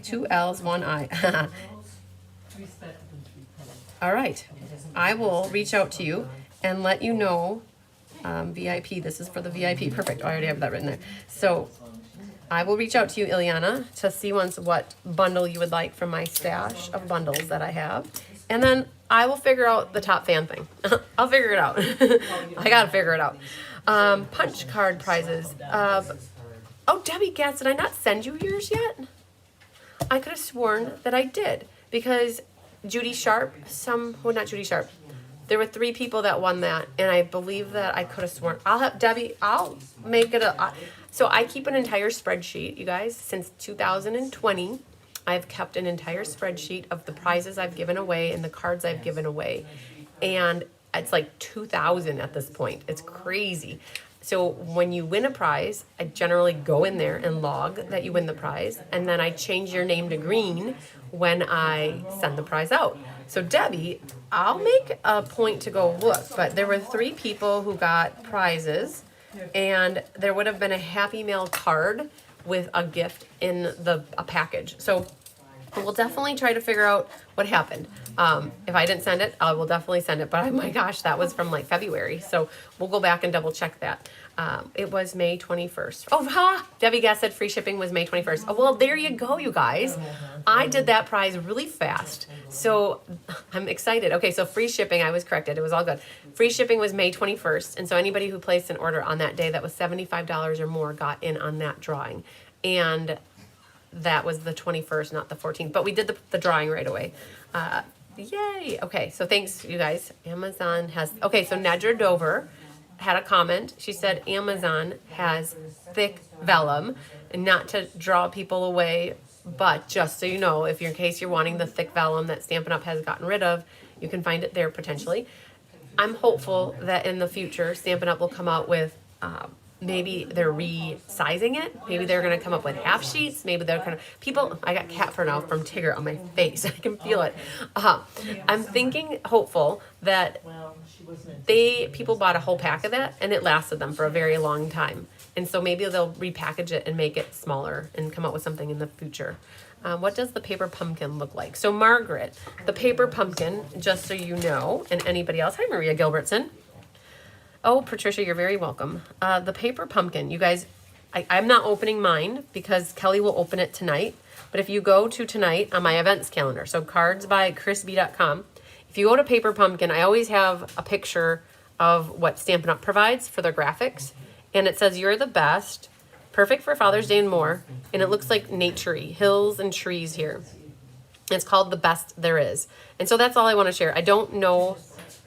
2 L's, 1 I.
3 speckled and 3 colored.
All right. I will reach out to you and let you know. VIP, this is for the VIP. Perfect. I already have that written there. So I will reach out to you, Ileana, to see once what bundle you would like from my stash of bundles that I have. And then I will figure out the top fan thing. I'll figure it out. I gotta figure it out. Punch card prizes. Oh, Debbie Gatz, did I not send you yours yet? I could have sworn that I did because Judy Sharp, not Judy Sharp. There were 3 people that won that, and I believe that I could have sworn. I'll have Debbie. I'll make it so I keep an entire spreadsheet, you guys. Since 2020, I've kept an entire spreadsheet of the prizes I've given away and the cards I've given away, and it's like 2,000 at this point. It's crazy. So when you win a prize, I generally go in there and log that you win the prize, and then I change your name to green when I send the prize out. So Debbie, I'll make a point to go look, but there were 3 people who got prizes, and there would have been a Happy Mail card with a gift in a package. So we'll definitely try to figure out what happened. If I didn't send it, I will definitely send it. But oh my gosh, that was from like February. So we'll go back and double check that. It was May 21st. Oh, Debbie Guess said free shipping was May 21st. Oh, well, there you go, you guys. I did that prize really fast. So I'm excited. Okay, so free shipping, I was corrected. It was all good. Free shipping was May 21st. And so anybody who placed an order on that day that was $75 or more got in on that drawing. And that was the 21st, not the 14th. But we did the drawing right away. Yay. Okay, so thanks, you guys. Amazon has... Okay, so Nedra Dover had a comment. She said Amazon has thick vellum, and not to draw people away, but just so you know, if you're in case you're wanting the thick vellum that Stampin' Up! Has gotten rid of, you can find it there potentially. I'm hopeful that in the future, Stampin' Up! Will come out with maybe they're resizing it. Maybe they're going to come up with half sheets. Maybe they're going to... People... I got cat fur now from Tigger on my face. I can feel it. I'm thinking, hopeful, that people bought a whole pack of that, and it lasted them for a very long time. And so maybe they'll repackage it and make it smaller and come out with something in the future. What does the paper pumpkin look like? So Margaret, the paper pumpkin, just so you know, and anybody else... Hi, Maria Gilbertson. Oh, Patricia, you're very welcome. The paper pumpkin, you guys, I'm not opening mine because Kelly will open it tonight. But if you go to tonight on my events calendar, so cardsbychrisb.com, if you go to paper pumpkin, I always have a picture of what Stampin' Up! Provides for their graphics. And it says, you're the best, perfect for Father's Day and more. And it looks like nature-y, hills and trees here. It's called The Best There Is. And so that's all I want to share. I don't know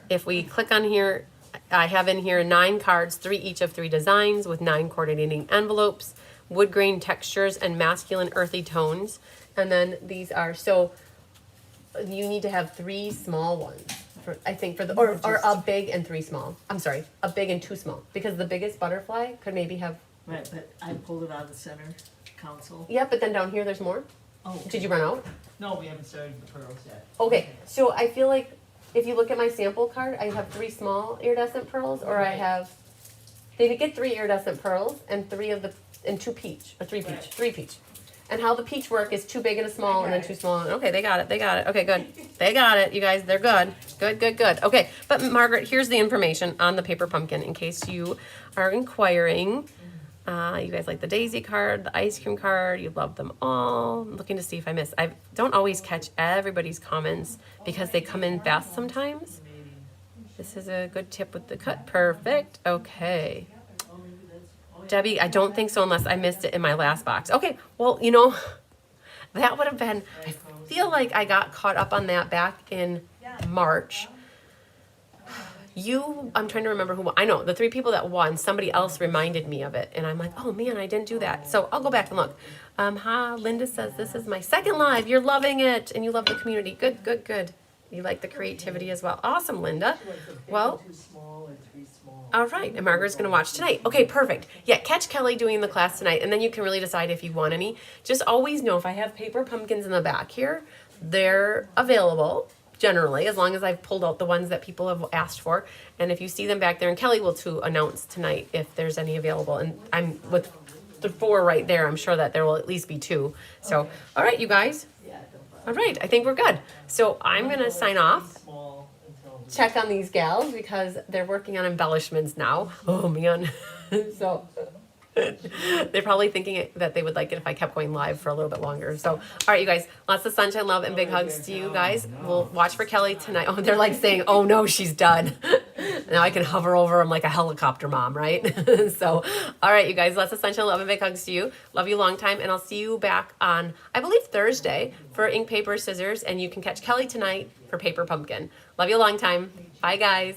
if we click on here... I have in here 9 cards, 3 each of 3 designs with 9 coordinating envelopes, wood grain textures, and masculine earthy tones. And then these are, so you need to have 3 small ones, or a big and 3 small. I'm sorry, a big and 2 small. Because the biggest butterfly could maybe have...
Right, but I pulled it out of the center console.
Yeah, but then down here there's more.
Oh.
Did you run out?
No, we haven't started the pearls yet.
Okay, so I feel like if you look at my sample card, I have 3 small iridescent pearls, or I have, they get 3 iridescent pearls and 2 peach, or 3 peach,
Right.
3 peach. And how the peach work is 2 big and a small, and then 2 small. Okay, they got it. Okay, good. They got it, you guys. They're good. Good. Okay, but Margaret, here's the information on the paper pumpkin in case you are inquiring. You guys like the daisy card, the ice cream card. You love them all. I'm looking to see if I missed. I don't always catch everybody's comments because they come in fast sometimes. This is a good tip with the cut. Perfect. Okay. Debbie, I don't think so unless I missed it in my last box. Okay, well, you know, that would have been, I feel like I got caught up on that back in March. I'm trying to remember who, I know, the 3 people that won, somebody else reminded me of it. And I'm like, oh man, I didn't do that. So I'll go back and look. Linda says, this is my 2nd live. You're loving it. And you love the community. Good. You like the creativity as well. Awesome, Linda. Well, all right. And Margaret's going to watch tonight. Okay, perfect. Yeah, catch Kelly doing the class tonight. And then you can really decide if you want any. Just always know if I have paper pumpkins in the back here, they're available. Generally, as long as I've pulled out the ones that people have asked for. And if you see them back there, and Kelly will too announce tonight if there's any available. And I'm with the 4 right there, I'm sure that there will at least be 2. So,
Okay.
all right, you guys.
Yeah, don't
All
bother.
I think we're good. So I'm gonna sign off.
Small until.
Check on these gals because they're working on embellishments now. Oh man. So they're probably thinking that they would like it if I kept going live for a little bit longer. So, all right, you guys, lots of sunshine, love, and big hugs to you guys. We'll watch for Kelly tonight. Oh, they're like saying, oh no, she's done. Now I can hover over them like a helicopter mom, right? So, all right, you guys, lots of sunshine, love, and big hugs to you. Love you long time, and I'll see you back on, I believe, Thursday for ink, paper, scissors, and you can catch Kelly tonight for paper pumpkin. Love you a long time. Bye, guys.